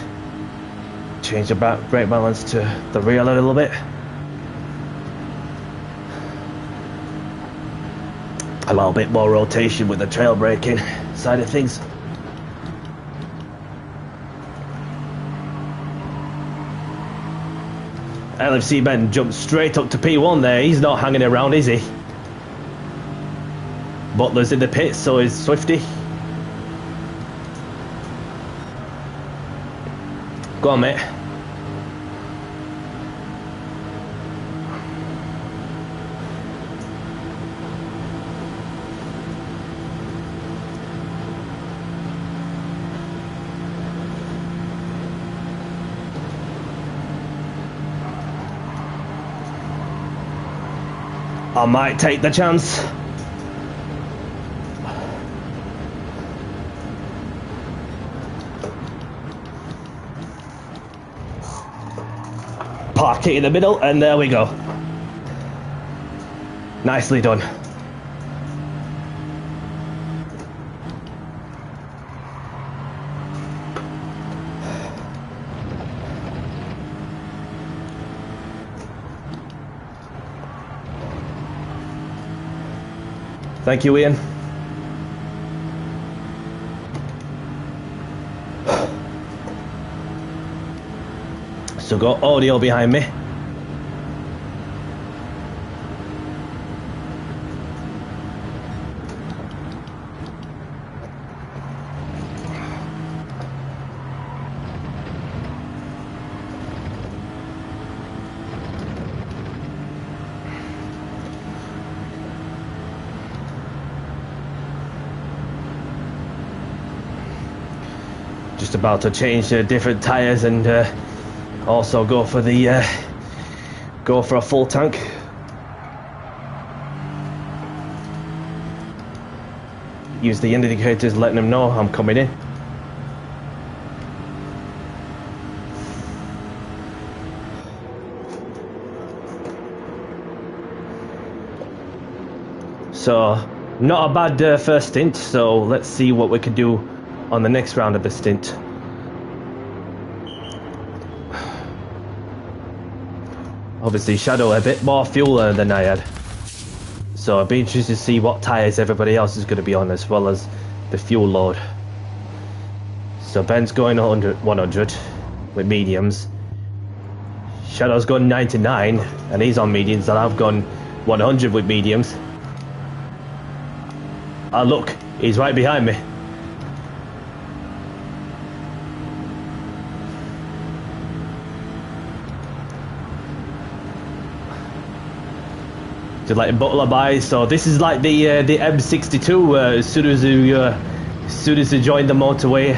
change the brake balance to the rear a little bit. A little bit more rotation with the trail braking side of things. LFC Ben jumped straight up to P1 there. He's not hanging around, is he? Butler's in the pits, so is Swifty. Go on, mate. I might take the chance. Park it in the middle, and there we go. Nicely done. Thank you, Ian. So got audio behind me. Just about to change different tyres and also go for a full tank. Use the indicators, letting them know I'm coming in. So, not a bad first stint, so let's see what we can do on the next round of the stint. Obviously, Shadow a bit more fuel than I had. So I'd be interested to see what tyres everybody else is going to be on, as well as the fuel load. So Ben's going 100 with mediums. Shadow's gone 99 and he's on mediums, and I've gone 100 with mediums. Ah, look, he's right behind me. Just letting Butler by. So this is like the M62. As soon as you join the motorway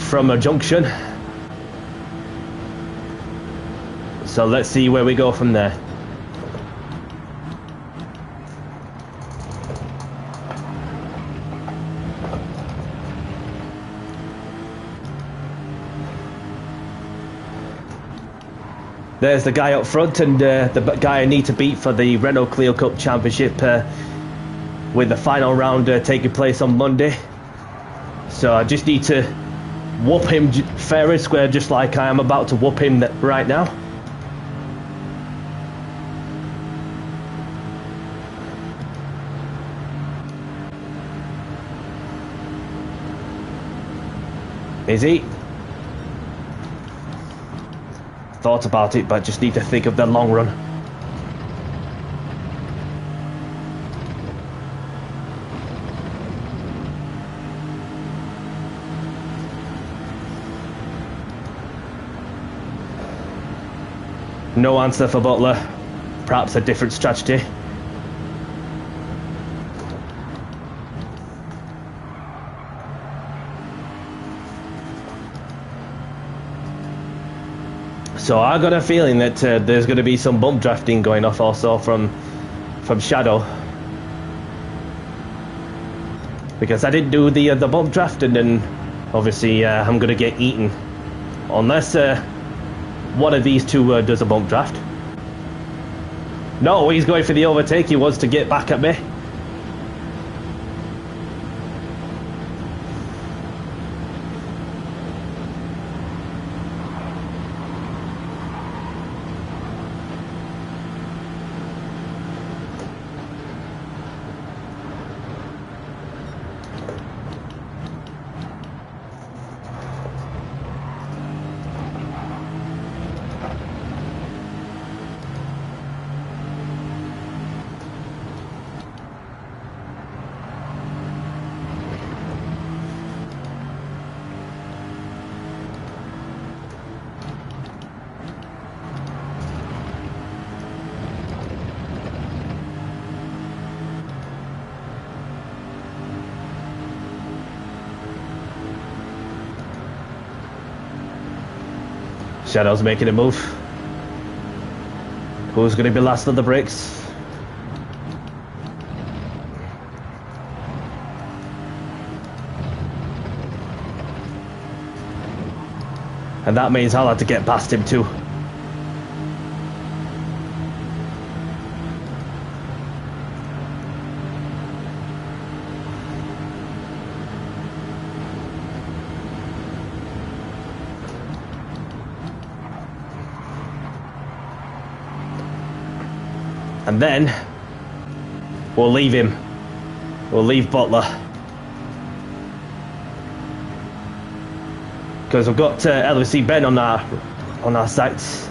from a junction. So let's see where we go from there. There's the guy up front, and the guy I need to beat for the Renault Clio Cup Championship, with the final round taking place on Monday. So I just need to whoop him fair and square, just like I am about to whoop him right now. Is he? Thought about it, but just need to think of the long run. No answer for Butler. Perhaps a different strategy. So I got a feeling that there's going to be some bump drafting going off also from Shadow, because I didn't do the bump draft, and then obviously I'm going to get eaten unless one of these two does a bump draft. No, he's going for the overtake. He wants to get back at me. Shadow's making a move. Who's going to be last on the brakes? And that means I'll have to get past him too. And then we'll leave him. We'll leave Butler, because we've got LFC Ben on our sights.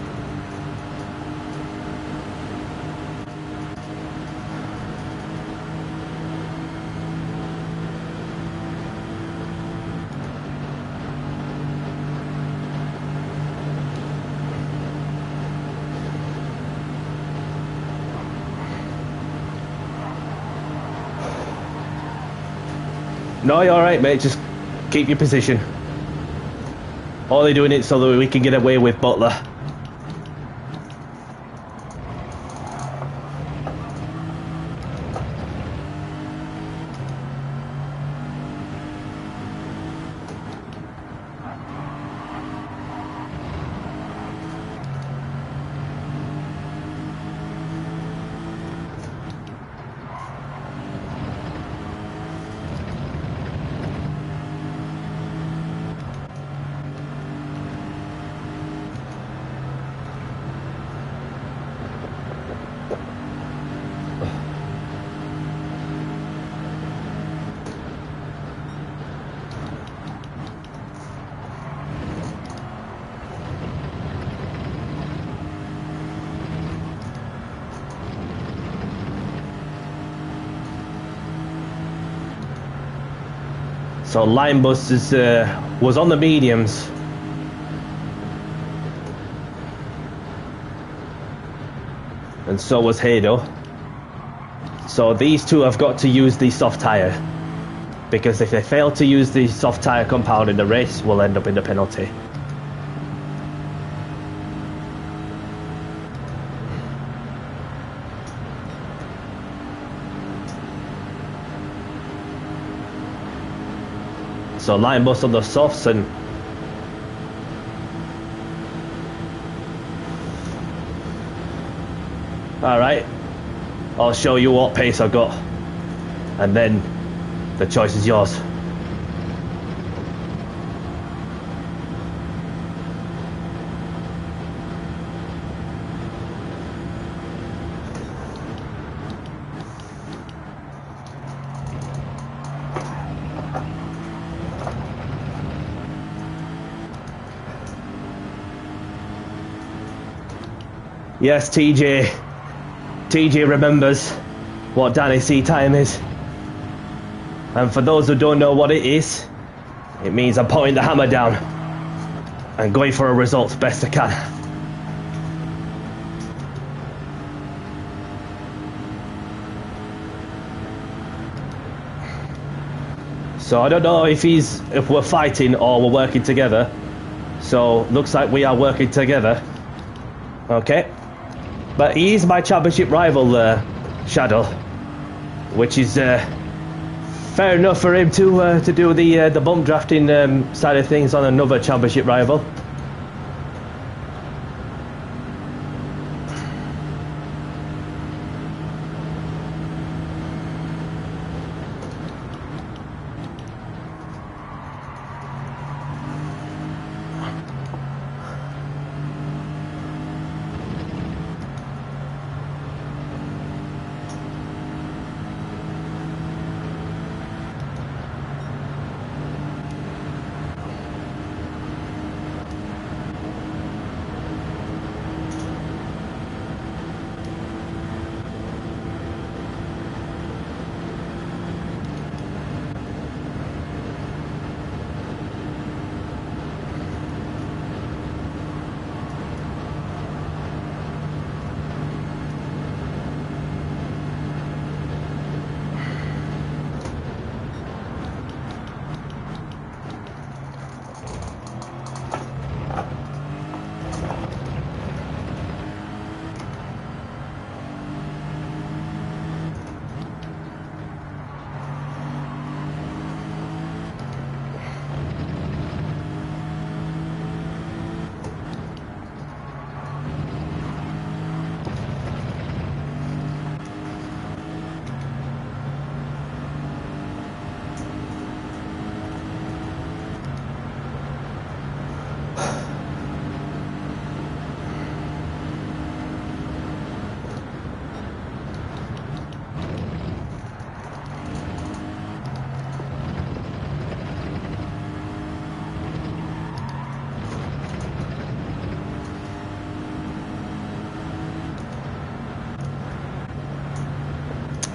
No, you're alright, mate. Just keep your position. Only doing it so that we can get away with Butler. So Line Bus was on the mediums. And so was Hado. So these two have got to use the soft tyre. Because if they fail to use the soft tyre compound in the race, we'll end up in the penalty. So Line Bus on the softs and alright, I'll show you what pace I've got and then the choice is yours. Yes, TJ remembers what Danny C time is. And for those who don't know what it is, it means I'm putting the hammer down and going for a result best I can. So I don't know if we're fighting or we're working together. So looks like we are working together. Okay. But he is my championship rival, Shadow, which is fair enough for him to do the bump drafting side of things on another championship rival.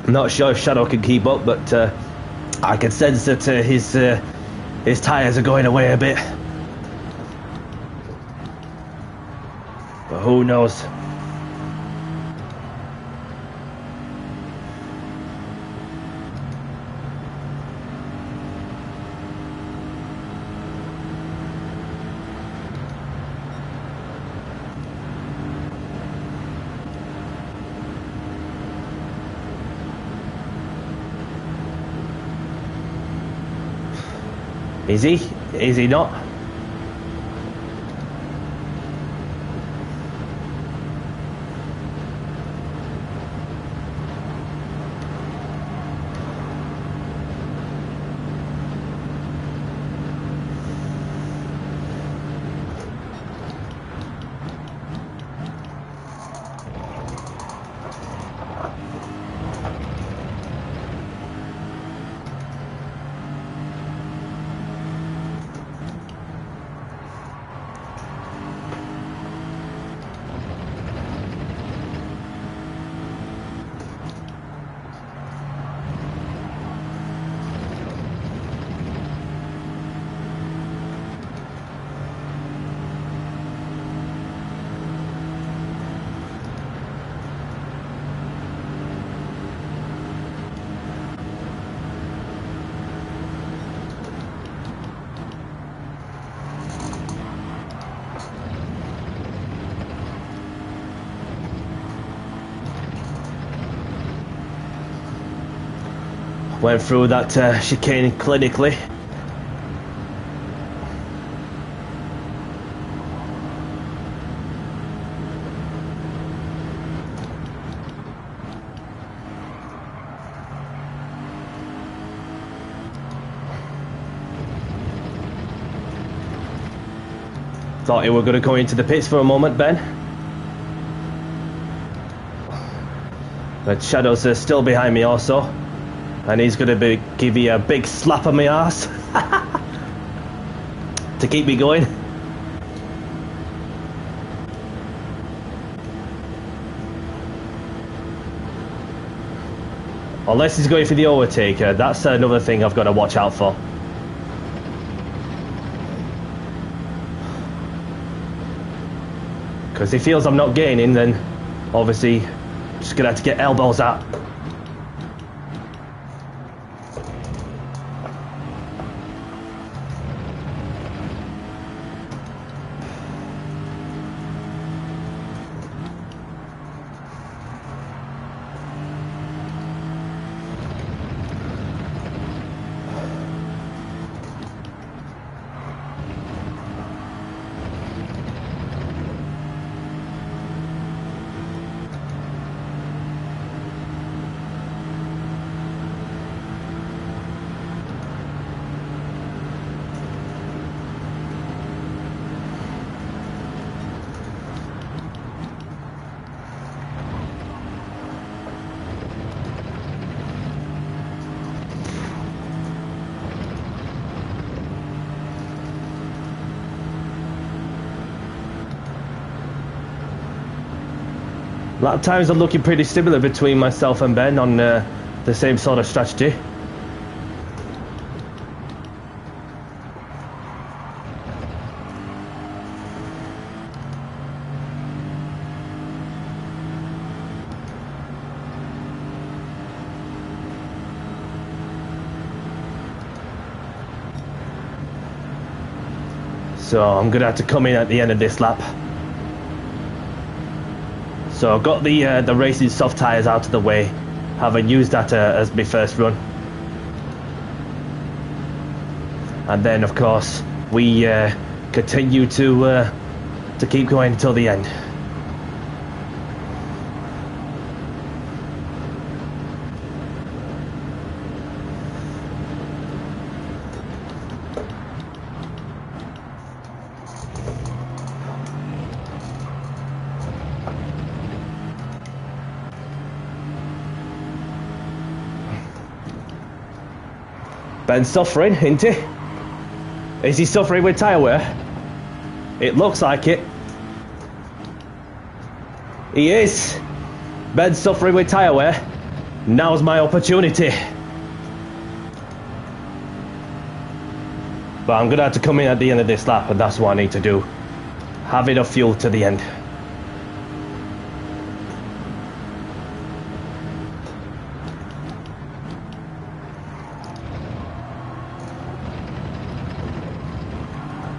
I'm not sure if Shadow can keep up, but I can sense that his tyres are going away a bit. But who knows? Is he? Is he not? Went through that chicane clinically. Thought you were going to go into the pits for a moment, Ben. But Shadow's still behind me also. And he's going to give you a big slap on my ass to keep me going. Unless he's going for the overtaker, that's another thing I've got to watch out for. Because if he feels I'm not gaining, then obviously just going to have to get elbows out. Lap times are looking pretty similar between myself and Ben on the same sort of strategy. So I'm going to have to come in at the end of this lap. So I've got the racing soft tyres out of the way, having used that as my first run. And then of course we continue to keep going until the end. Ben's suffering, isn't he? Is he suffering with tyre wear? It looks like it. He is. Ben's suffering with tyre wear. Now's my opportunity. But I'm going to have to come in at the end of this lap, and that's what I need to do. Have enough fuel to the end.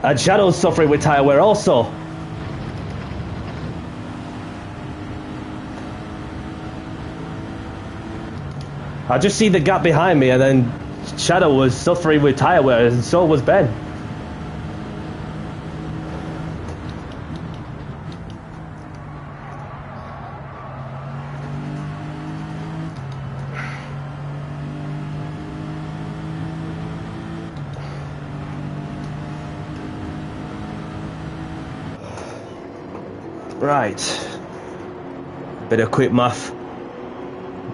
And Shadow's suffering with tyre wear also. I just see the gap behind me, and then Shadow was suffering with tire wear, and so was Ben. Right. Bit of quick math.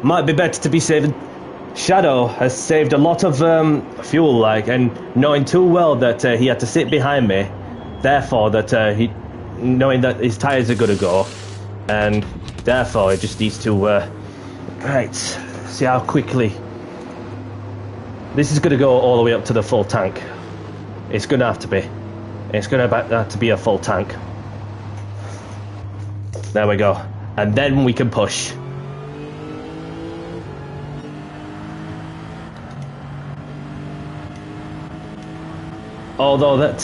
Might be better to be saving. Shadow has saved a lot of fuel, like, and knowing too well that he had to sit behind me, therefore that knowing that his tires are gonna go, and therefore he just needs to right. See how quickly this is gonna go all the way up to the full tank. It's gonna have to be. It's gonna have to be a full tank. There we go, and then we can push. Although that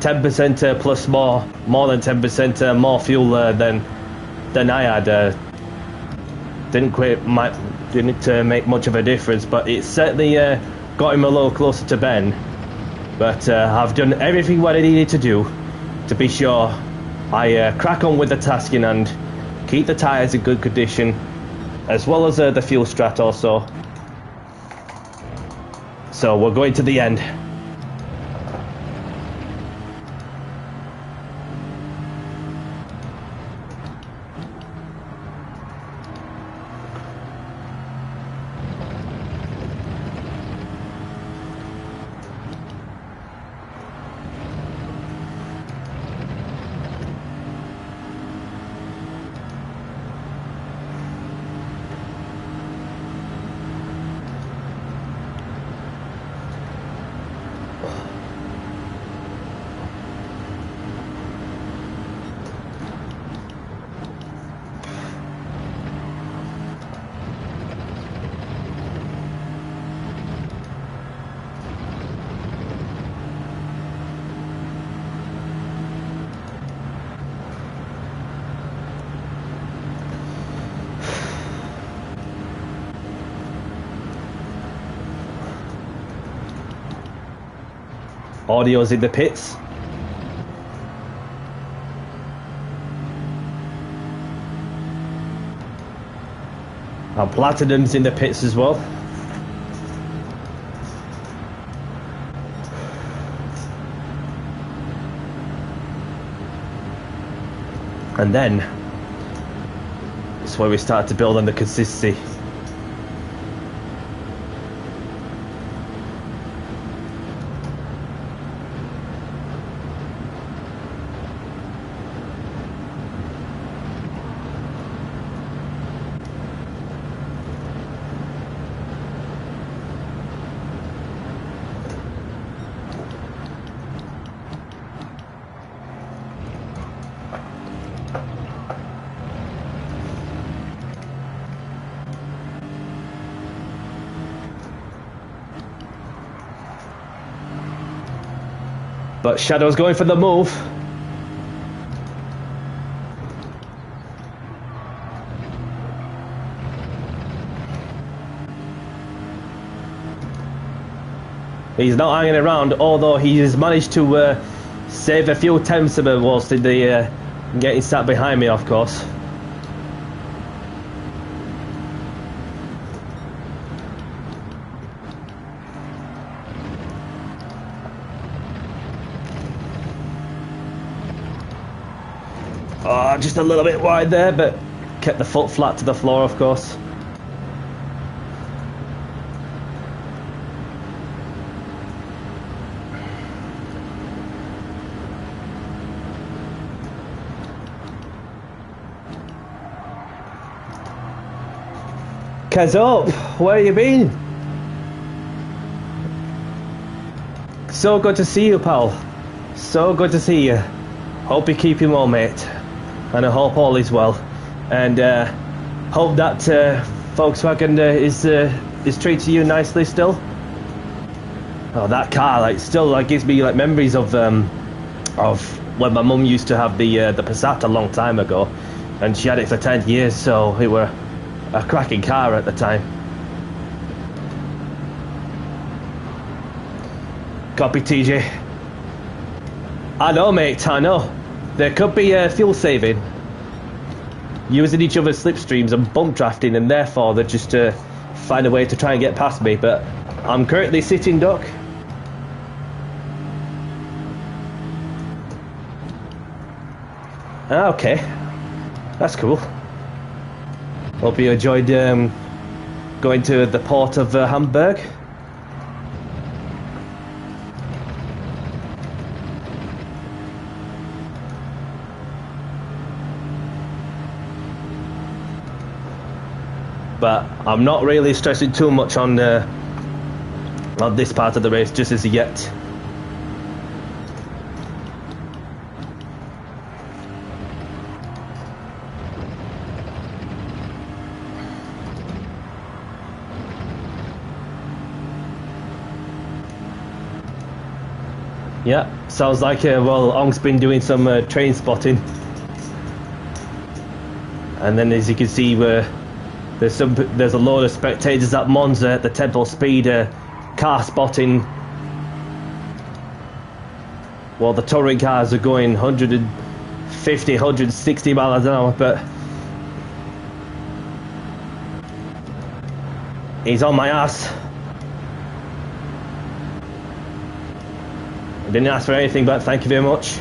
10% plus more than 10% more fuel than I had didn't make much of a difference, but it certainly got him a little closer to Ben. But I've done everything what I needed to do to be sure I crack on with the tasking and keep the tyres in good condition, as well as the fuel strat also. So we're going to the end. Audio's in the pits. And Platinum's in the pits as well. And then it's where we start to build on the consistency. But Shadow's going for the move. He's not hanging around, although he has managed to save a few attempts whilst in the getting sat behind me, of course. Oh, just a little bit wide there, but kept the foot flat to the floor, of course. Kez up, where you been? So good to see you, pal. So good to see you. Hope you keep him well, mate. And I hope all is well. And hope that Volkswagen is treating you nicely still. Oh, that car, like, still like gives me like memories of when my mum used to have the Passat a long time ago, and she had it for 10 years, so it were a cracking car at the time. Copy, TJ. I know, mate, I know. There could be fuel saving. Using each other's slipstreams and bump drafting, and therefore they just find a way to try and get past me, but I'm currently sitting duck. Okay. That's cool. Hope you enjoyed going to the port of Hamburg. But I'm not really stressing too much on this part of the race just as yet. Yeah, sounds like well, Ong's been doing some train spotting, and then as you can see, there's a load of spectators at Monza at the Temple Speed car spotting. While the touring cars are going 150, 160 miles an hour, but he's on my ass. I didn't ask for anything, but thank you very much.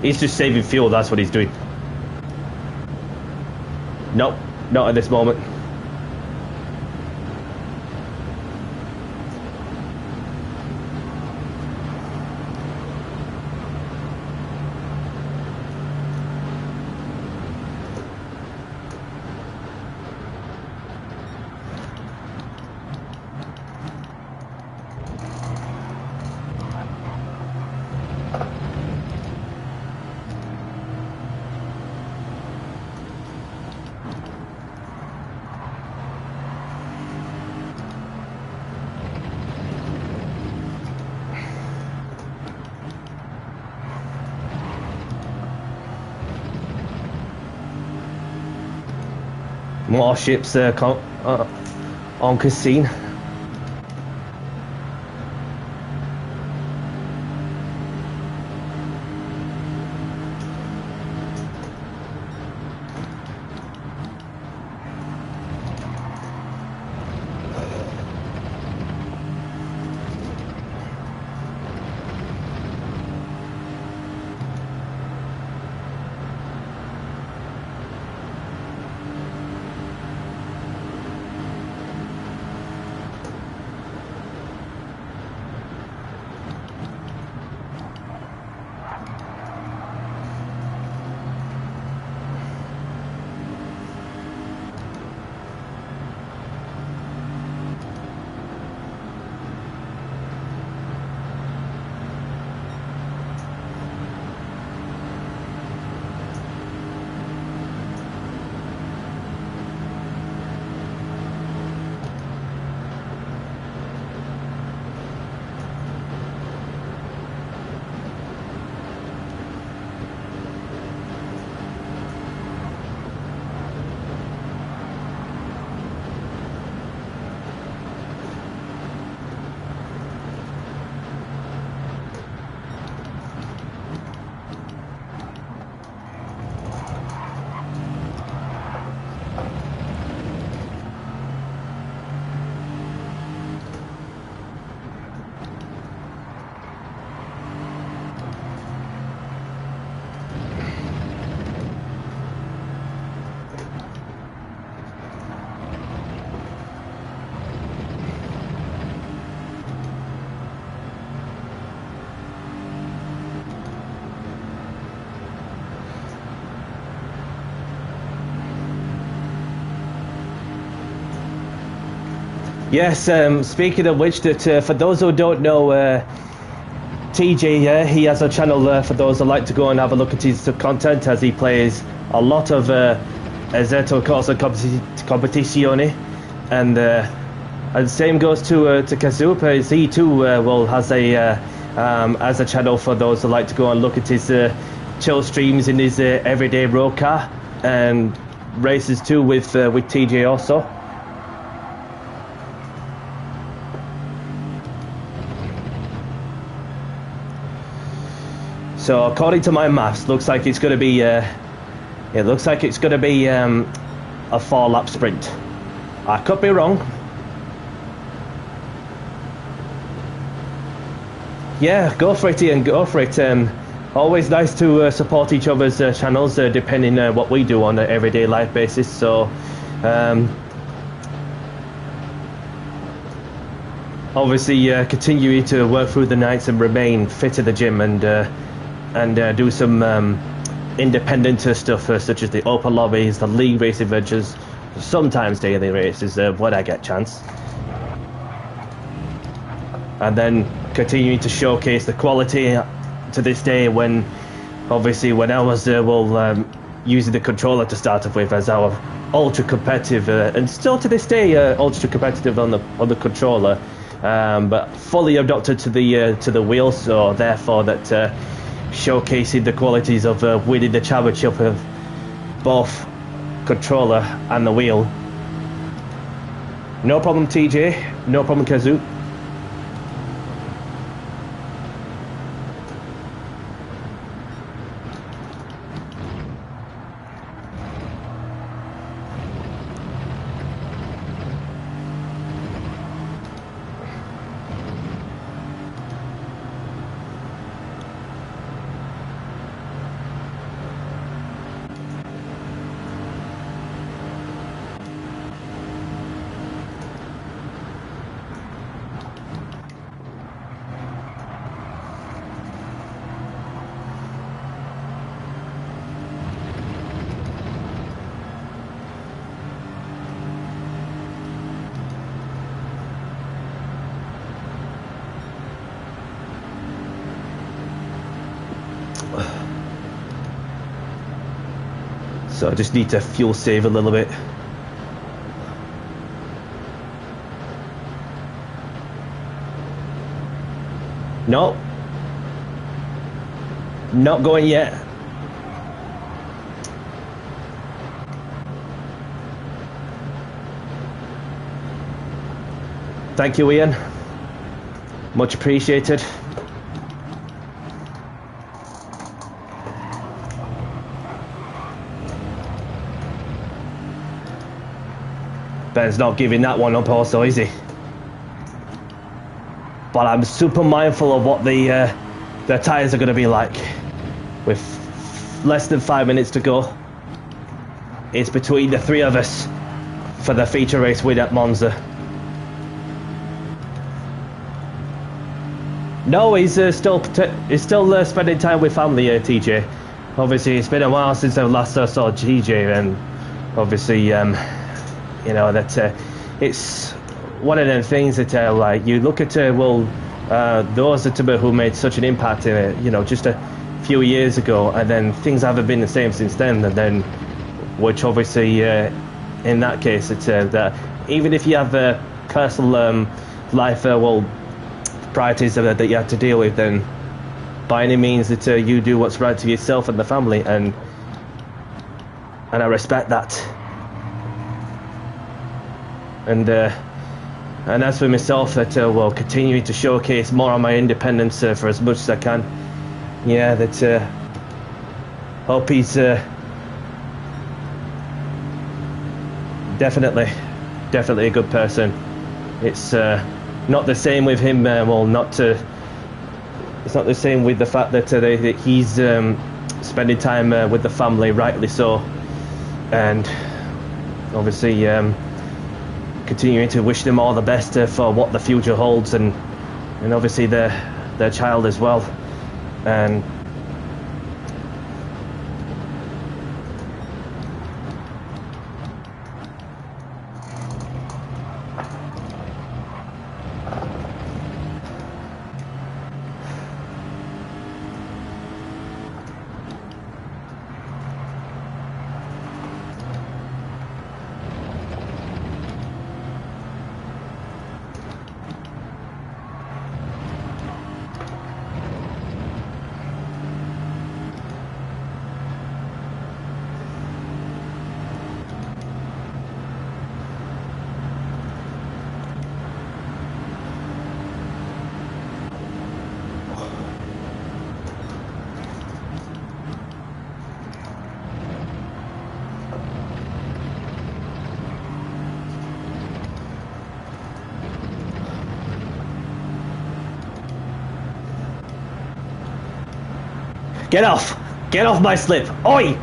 He's just saving fuel, that's what he's doing. Nope, not at this moment. More ships on Cassine. Yes, speaking of which, that for those who don't know, TJ, he has a channel for those who like to go and have a look at his content, as he plays a lot of Assetto Corsa Competizione, and same goes to Kazupa, as he too well has a channel for those who like to go and look at his chill streams in his everyday road car and races too with TJ also. So according to my maths, looks like it's going to be a 4-lap sprint. I could be wrong. Yeah, go for it, Ian. Go for it. Always nice to support each other's channels, depending on what we do on an everyday life basis. So, obviously, continuing to work through the nights and remain fit at the gym and do some independent stuff, such as the open lobbies, the league race adventures, sometimes daily races when I get chance, and then continuing to showcase the quality to this day when I was using the controller to start off with as our ultra competitive and still to this day ultra competitive on the controller, but fully adopted to the wheel, so therefore that showcasing the qualities of winning the championship of both controller and the wheel. No problem, TJ. No problem, Kazoo. So I just need to fuel save a little bit. No. Not going yet. Thank you, Ian. Much appreciated. Ben's not giving that one up also, is he? But I'm super mindful of what the tyres are going to be like. With less than 5 minutes to go. It's between the three of us for the feature race win at Monza. No, he's still spending time with family, TJ. Obviously, it's been a while since I last saw TJ, and obviously, you know, that it's one of them things that like you look at those who made such an impact in it, you know, just a few years ago, and then things haven't been the same since then, and then which obviously in that case it's that even if you have personal life priorities that you have to deal with, then by any means that you do what's right to yourself and the family, and I respect that. And as for myself, that will continue to showcase more on my independence for as much as I can. Yeah, that hope he's definitely a good person. It's not the same with him. It's not the same with the fact that he's spending time with the family, rightly so, and obviously. Continuing to wish them all the best for what the future holds, and obviously their child as well, and Get off! Get off my slip! Oi!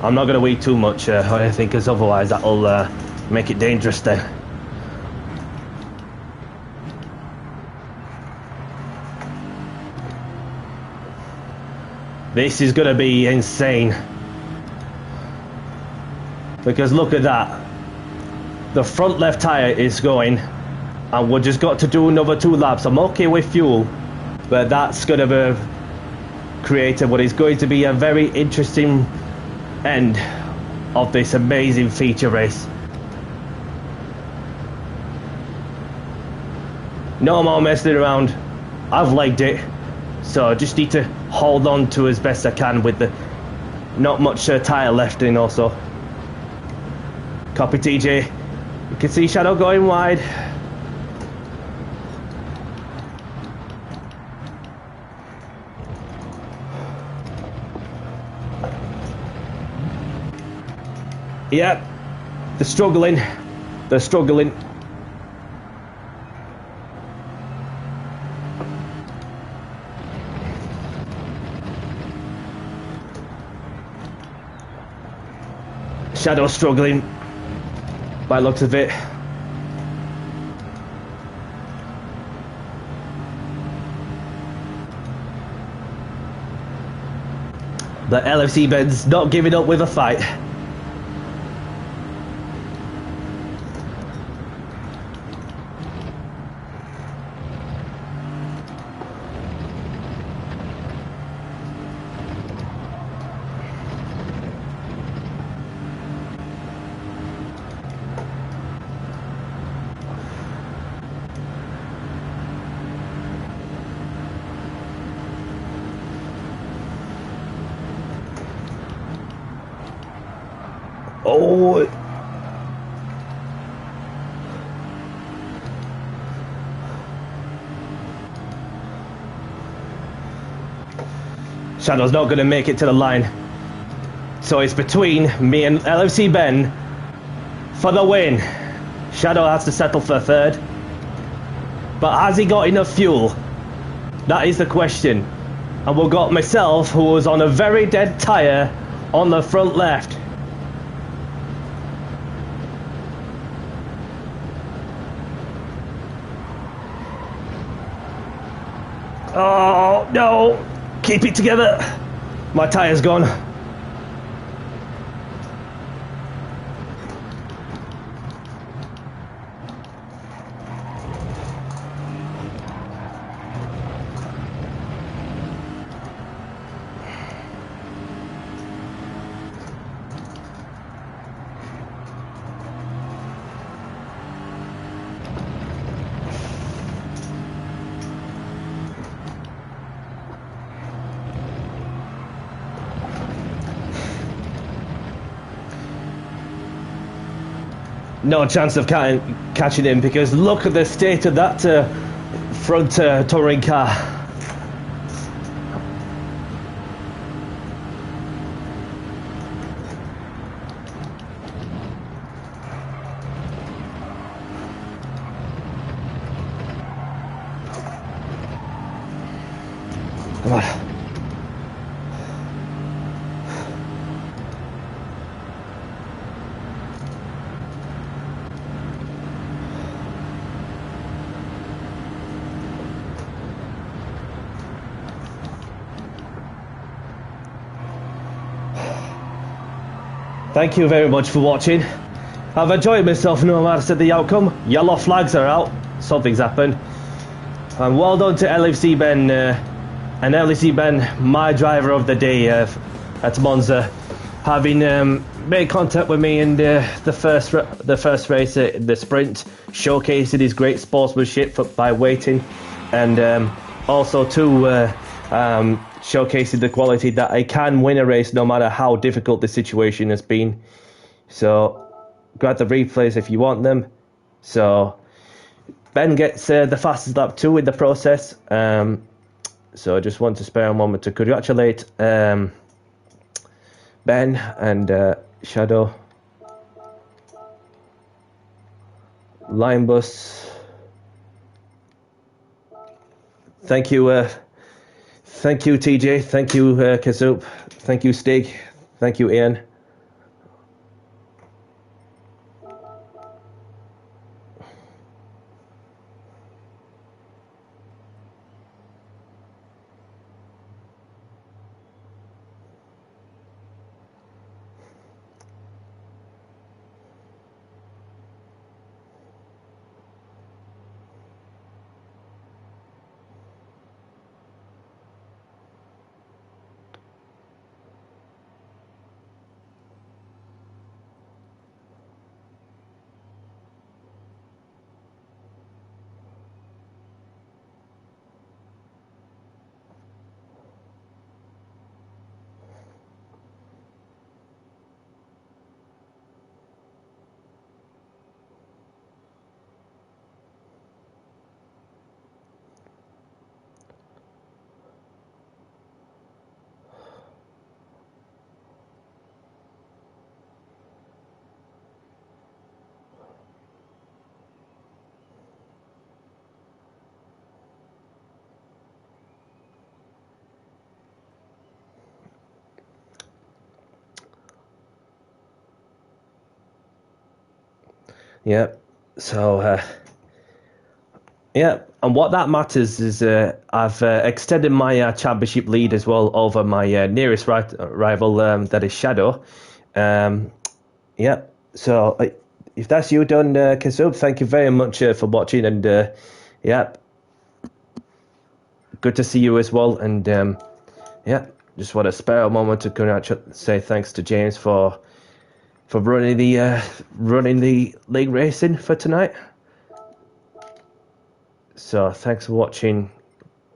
I'm not going to eat too much, I think, because otherwise that'll make it dangerous then. This is going to be insane. Because look at that. The front left tyre is going, and we've just got to do another 2 laps. I'm okay with fuel, but that's going to be created what is going to be a very interesting end of this amazing feature race. No more messing around. I've legged it, so I just need to hold on to as best I can with the not much tyre left in also. Copy TJ. You can see Shadow going wide. Yep, they're struggling. They're struggling. Shadow struggling by the looks of it. But LFC Ben's not giving up with a fight. Oh, Shadow's not going to make it to the line, so it's between me and LFC Ben for the win. Shadow has to settle for third, but has he got enough fuel? That is the question. And we've got myself, who was on a very dead tyre on the front left. Oh, no. Keep it together. My tyre's gone. No chance of catching him, because look at the state of that front touring car. Come on. Thank you very much for watching. I've enjoyed myself no matter the outcome. Yellow flags are out. Something's happened. And well done to LFC Ben. And LFC Ben, my driver of the day at Monza, having made contact with me in the first race, the sprint, showcasing his great sportsmanship by waiting, and also too showcasing the quality that I can win a race no matter how difficult the situation has been. So grab the replays if you want them. So Ben gets the fastest lap 2 in the process. So I just want to spare a moment to congratulate Ben and Shadow. Line bus. Thank you Thank you, TJ. Thank you, Kazoop. Thank you, Stig. Thank you, Ian. Yeah. So, yeah, and what that matters is I've extended my championship lead as well over my nearest rival, that is Shadow. Yeah, so if that's you done, Kasub, thank you very much for watching, and yeah, good to see you as well. And yeah, just want to spare a moment to say thanks to James for running the league racing for tonight. So thanks for watching,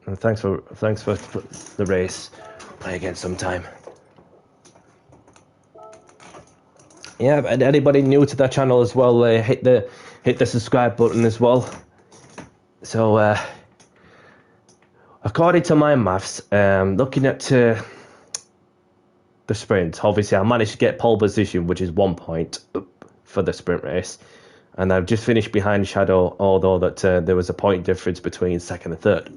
and thanks for the race. Play again sometime. Yeah, and anybody new to the channel as well, hit the subscribe button as well. So according to my maths, looking at the sprint, obviously I managed to get pole position, which is 1 point for the sprint race, and I've just finished behind Shadow, although that there was a point difference between second and third.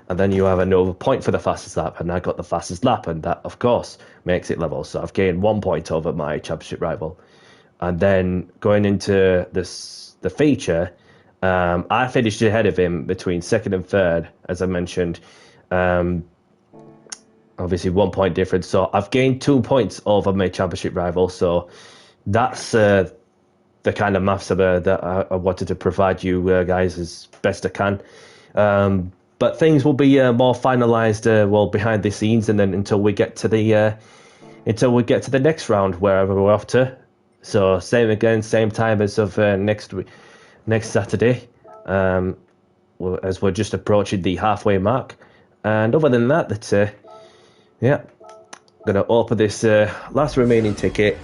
And then you have another point for the fastest lap, and I got the fastest lap, and that, of course, makes it level. So I've gained 1 point over my championship rival. And then going into the feature, I finished ahead of him between second and third, as I mentioned. Obviously, 1 point difference. So I've gained 2 points over my championship rival. So that's the kind of maths that I wanted to provide you guys as best I can. But things will be more finalised, behind the scenes, and then until we get to the next round, wherever we're off to. So same time as of next Saturday, as we're just approaching the halfway mark. And other than that, yeah, gonna open this last remaining ticket.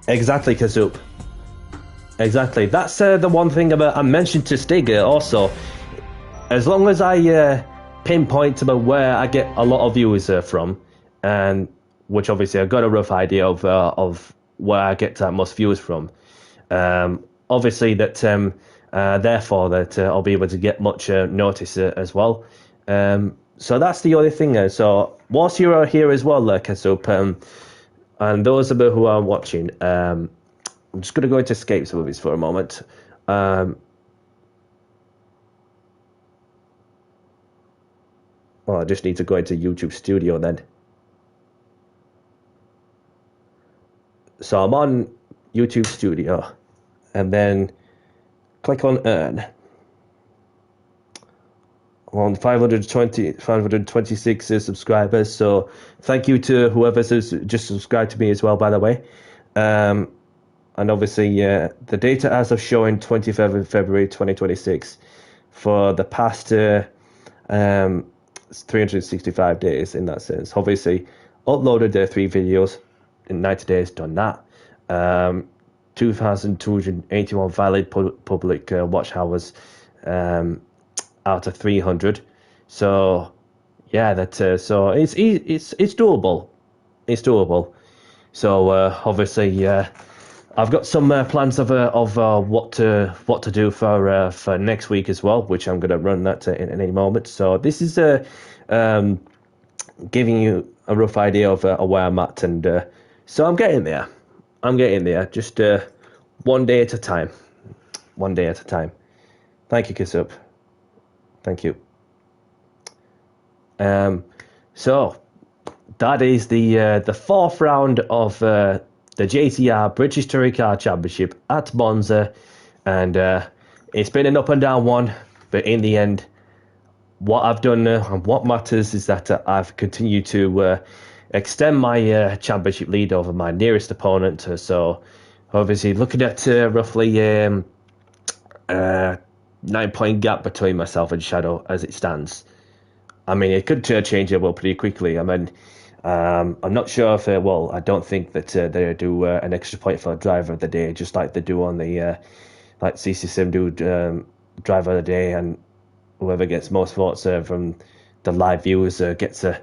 Exactly, Kazoop. Exactly. That's the one thing I mentioned to Stig also. As long as I pinpoint about where I get a lot of viewers from, and which obviously I've got a rough idea of where I get that most viewers from. Obviously that therefore that I'll be able to get much notice as well. So that's the other thing. So whilst you're here as well, Kazup, and those of you who are watching, I'm just going to go into escapes movies for a moment. Well, I just need to go into YouTube Studio then. So I'm on YouTube Studio, and then click on Earn. I'm on 526 subscribers, so thank you to whoever's just subscribed to me as well, by the way. And obviously, the data as of showing 25th of February 2026 for the past 365 days in that sense. Obviously, uploaded 3 videos in 90 days, done that. 2,281 valid public watch hours out of 300. So, yeah, so it's doable. It's doable. So obviously, I've got some plans of what to do for next week as well, which I'm going to run that in any moment. So this is um, giving you a rough idea of where I'm at, and so I'm getting there. I'm getting there. Just one day at a time. One day at a time. Thank you, Kiss Up. Thank you. So that is the fourth round of the JCR British Touring Car Championship at Monza, and it's been an up and down one, but in the end, what I've done and what matters is that I've continued to extend my championship lead over my nearest opponent. So obviously looking at roughly 9-point gap between myself and Shadow as it stands. I mean, it could change it well pretty quickly. I mean, I'm not sure if, I don't think that they do an extra point for driver of the day, just like they do on the, like CC7 do driver of the day, and whoever gets most votes from the live viewers gets a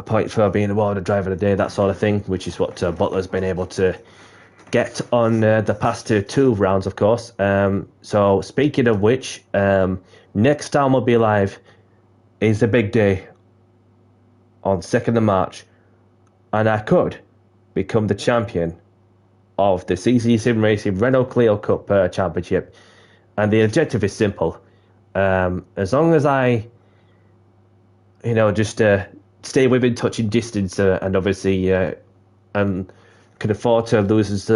point for being awarded driver of the day, that sort of thing, which is what Butler's been able to get on the past two rounds, of course. So speaking of which, next time we'll be live is a big day on 2nd of March, and I could become the champion of the CC Sim Racing Renault Clio Cup Championship. And the objective is simple. As long as I, just stay within touching distance, and obviously and can afford to lose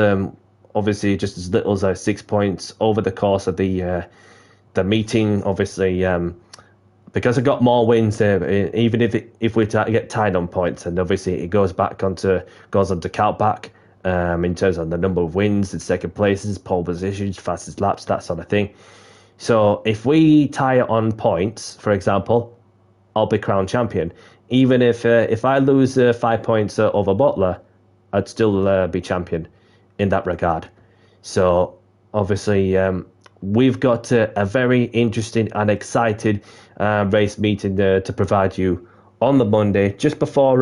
obviously just as little as 6 points over the course of the meeting, obviously, because I got more wins, even if we get tied on points, and obviously it goes onto count back in terms of the number of wins, the second places, pole positions, fastest laps, that sort of thing. So if we tie it on points, for example, I'll be crowned champion. Even if I lose 5 points over Butler, I'd still be champion in that regard. So obviously we've got a very interesting and exciting race meeting to provide you on the Monday, just before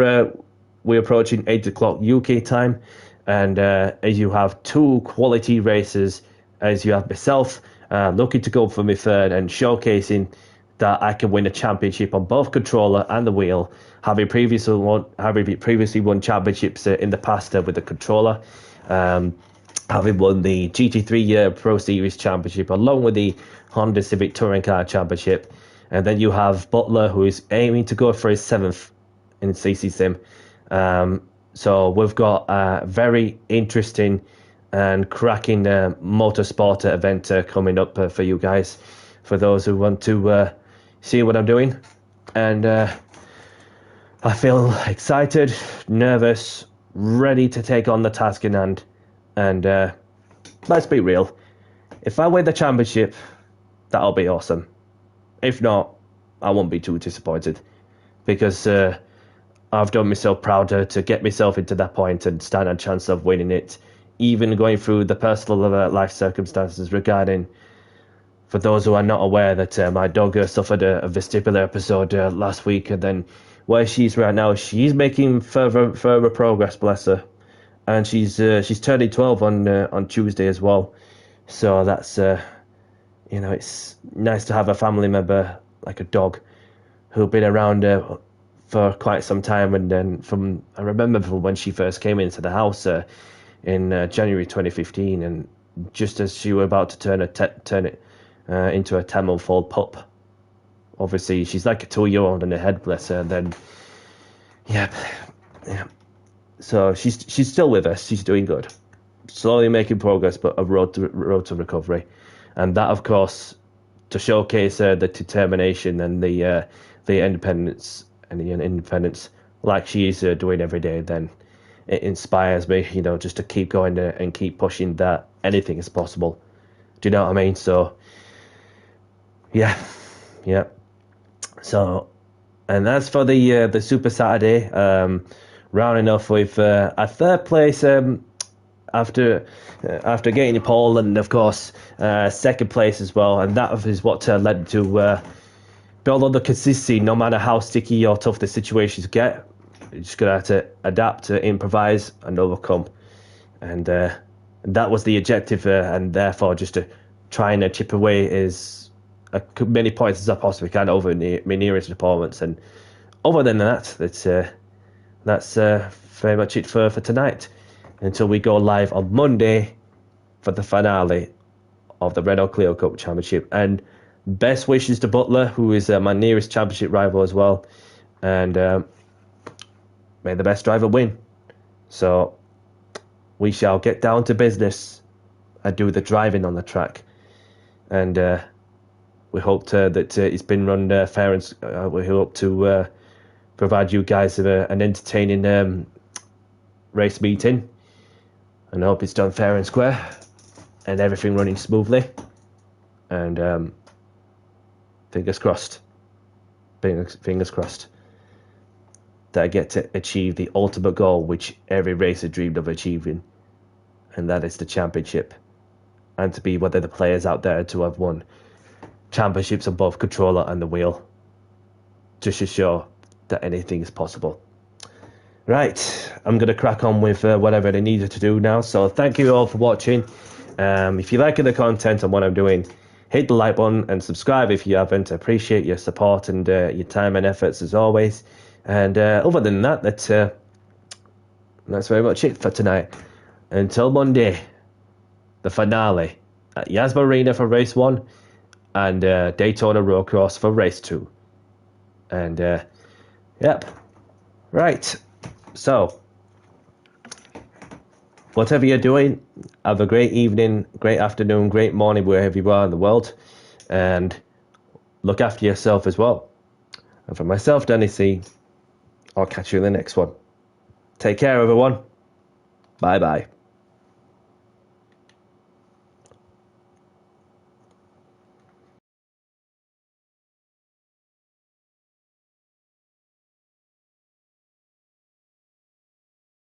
we're approaching 8 o'clock UK time. And as you have two quality races, as you have myself looking to go for my third and showcasing that I can win a championship on both controller and the wheel, having previously won championships in the past with the controller, having won the GT3 Pro Series Championship along with the Honda Civic Touring Car Championship. And then you have Butler, who is aiming to go for his 7th in CC Sim. So we've got a very interesting and cracking motorsport event coming up for you guys, for those who want to see what I'm doing. And I feel excited, nervous, ready to take on the task in hand. And let's be real, if I win the championship, that'll be awesome. If not, I won't be too disappointed, because I've done myself proud to get myself into that point and stand a chance of winning it, even going through the personal life circumstances regarding, for those who are not aware, that my dog suffered a vestibular episode last week, and then where she's right now, she's making further progress, bless her, and she's turning 12 on Tuesday as well. So that's it's nice to have a family member like a dog who've been around for quite some time. And then I remember from when she first came into the house in January 2015, and just as she were about to turn it into a 10-month-old pup. Obviously, she's like a 2-year-old in her head, bless her. And then, yeah. So she's still with us. She's doing good, slowly making progress, but a road to recovery. And that, of course, to showcase the determination and the independence like she is doing every day. Then it inspires me, just to keep going and keep pushing that anything is possible. Do you know what I mean? So, yeah. So, and as for the Super Saturday, rounding off with a third place after getting pole, and of course second place as well, and that is what led to build on the consistency. No matter how sticky or tough the situations get, you're just gonna have to adapt, to improvise and overcome. And that was the objective, and therefore just to try and chip away as many points as I possibly can over my nearest opponents. And other than that, that's very much it for tonight, until we go live on Monday for the finale of the Renault Clio Cup Championship. And best wishes to Butler, who is my nearest championship rival as well. And may the best driver win. So we shall get down to business and do the driving on the track. And we hope that it's been run fair, and we hope to provide you guys with an entertaining race meeting. And I hope it's done fair and square and everything running smoothly. And fingers crossed. Fingers crossed that I get to achieve the ultimate goal which every racer dreamed of achieving, and that is the championship, and to be one of the players out there to have won championships on both controller and the wheel, just to show that anything is possible. Right, I'm going to crack on with whatever I needed to do now. So thank you all for watching. If you're liking the content and what I'm doing, hit the like button and subscribe if you haven't. I appreciate your support and your time and efforts as always. And other than that, that's very much it for tonight. Until Monday, the finale at Yas Marina for race 1 and Daytona Road Course for race 2. And yep, right. So whatever you're doing, have a great evening, great afternoon, great morning, wherever you are in the world, and look after yourself as well. And for myself, Danny C, I'll catch you in the next one. Take care, everyone. Bye-bye.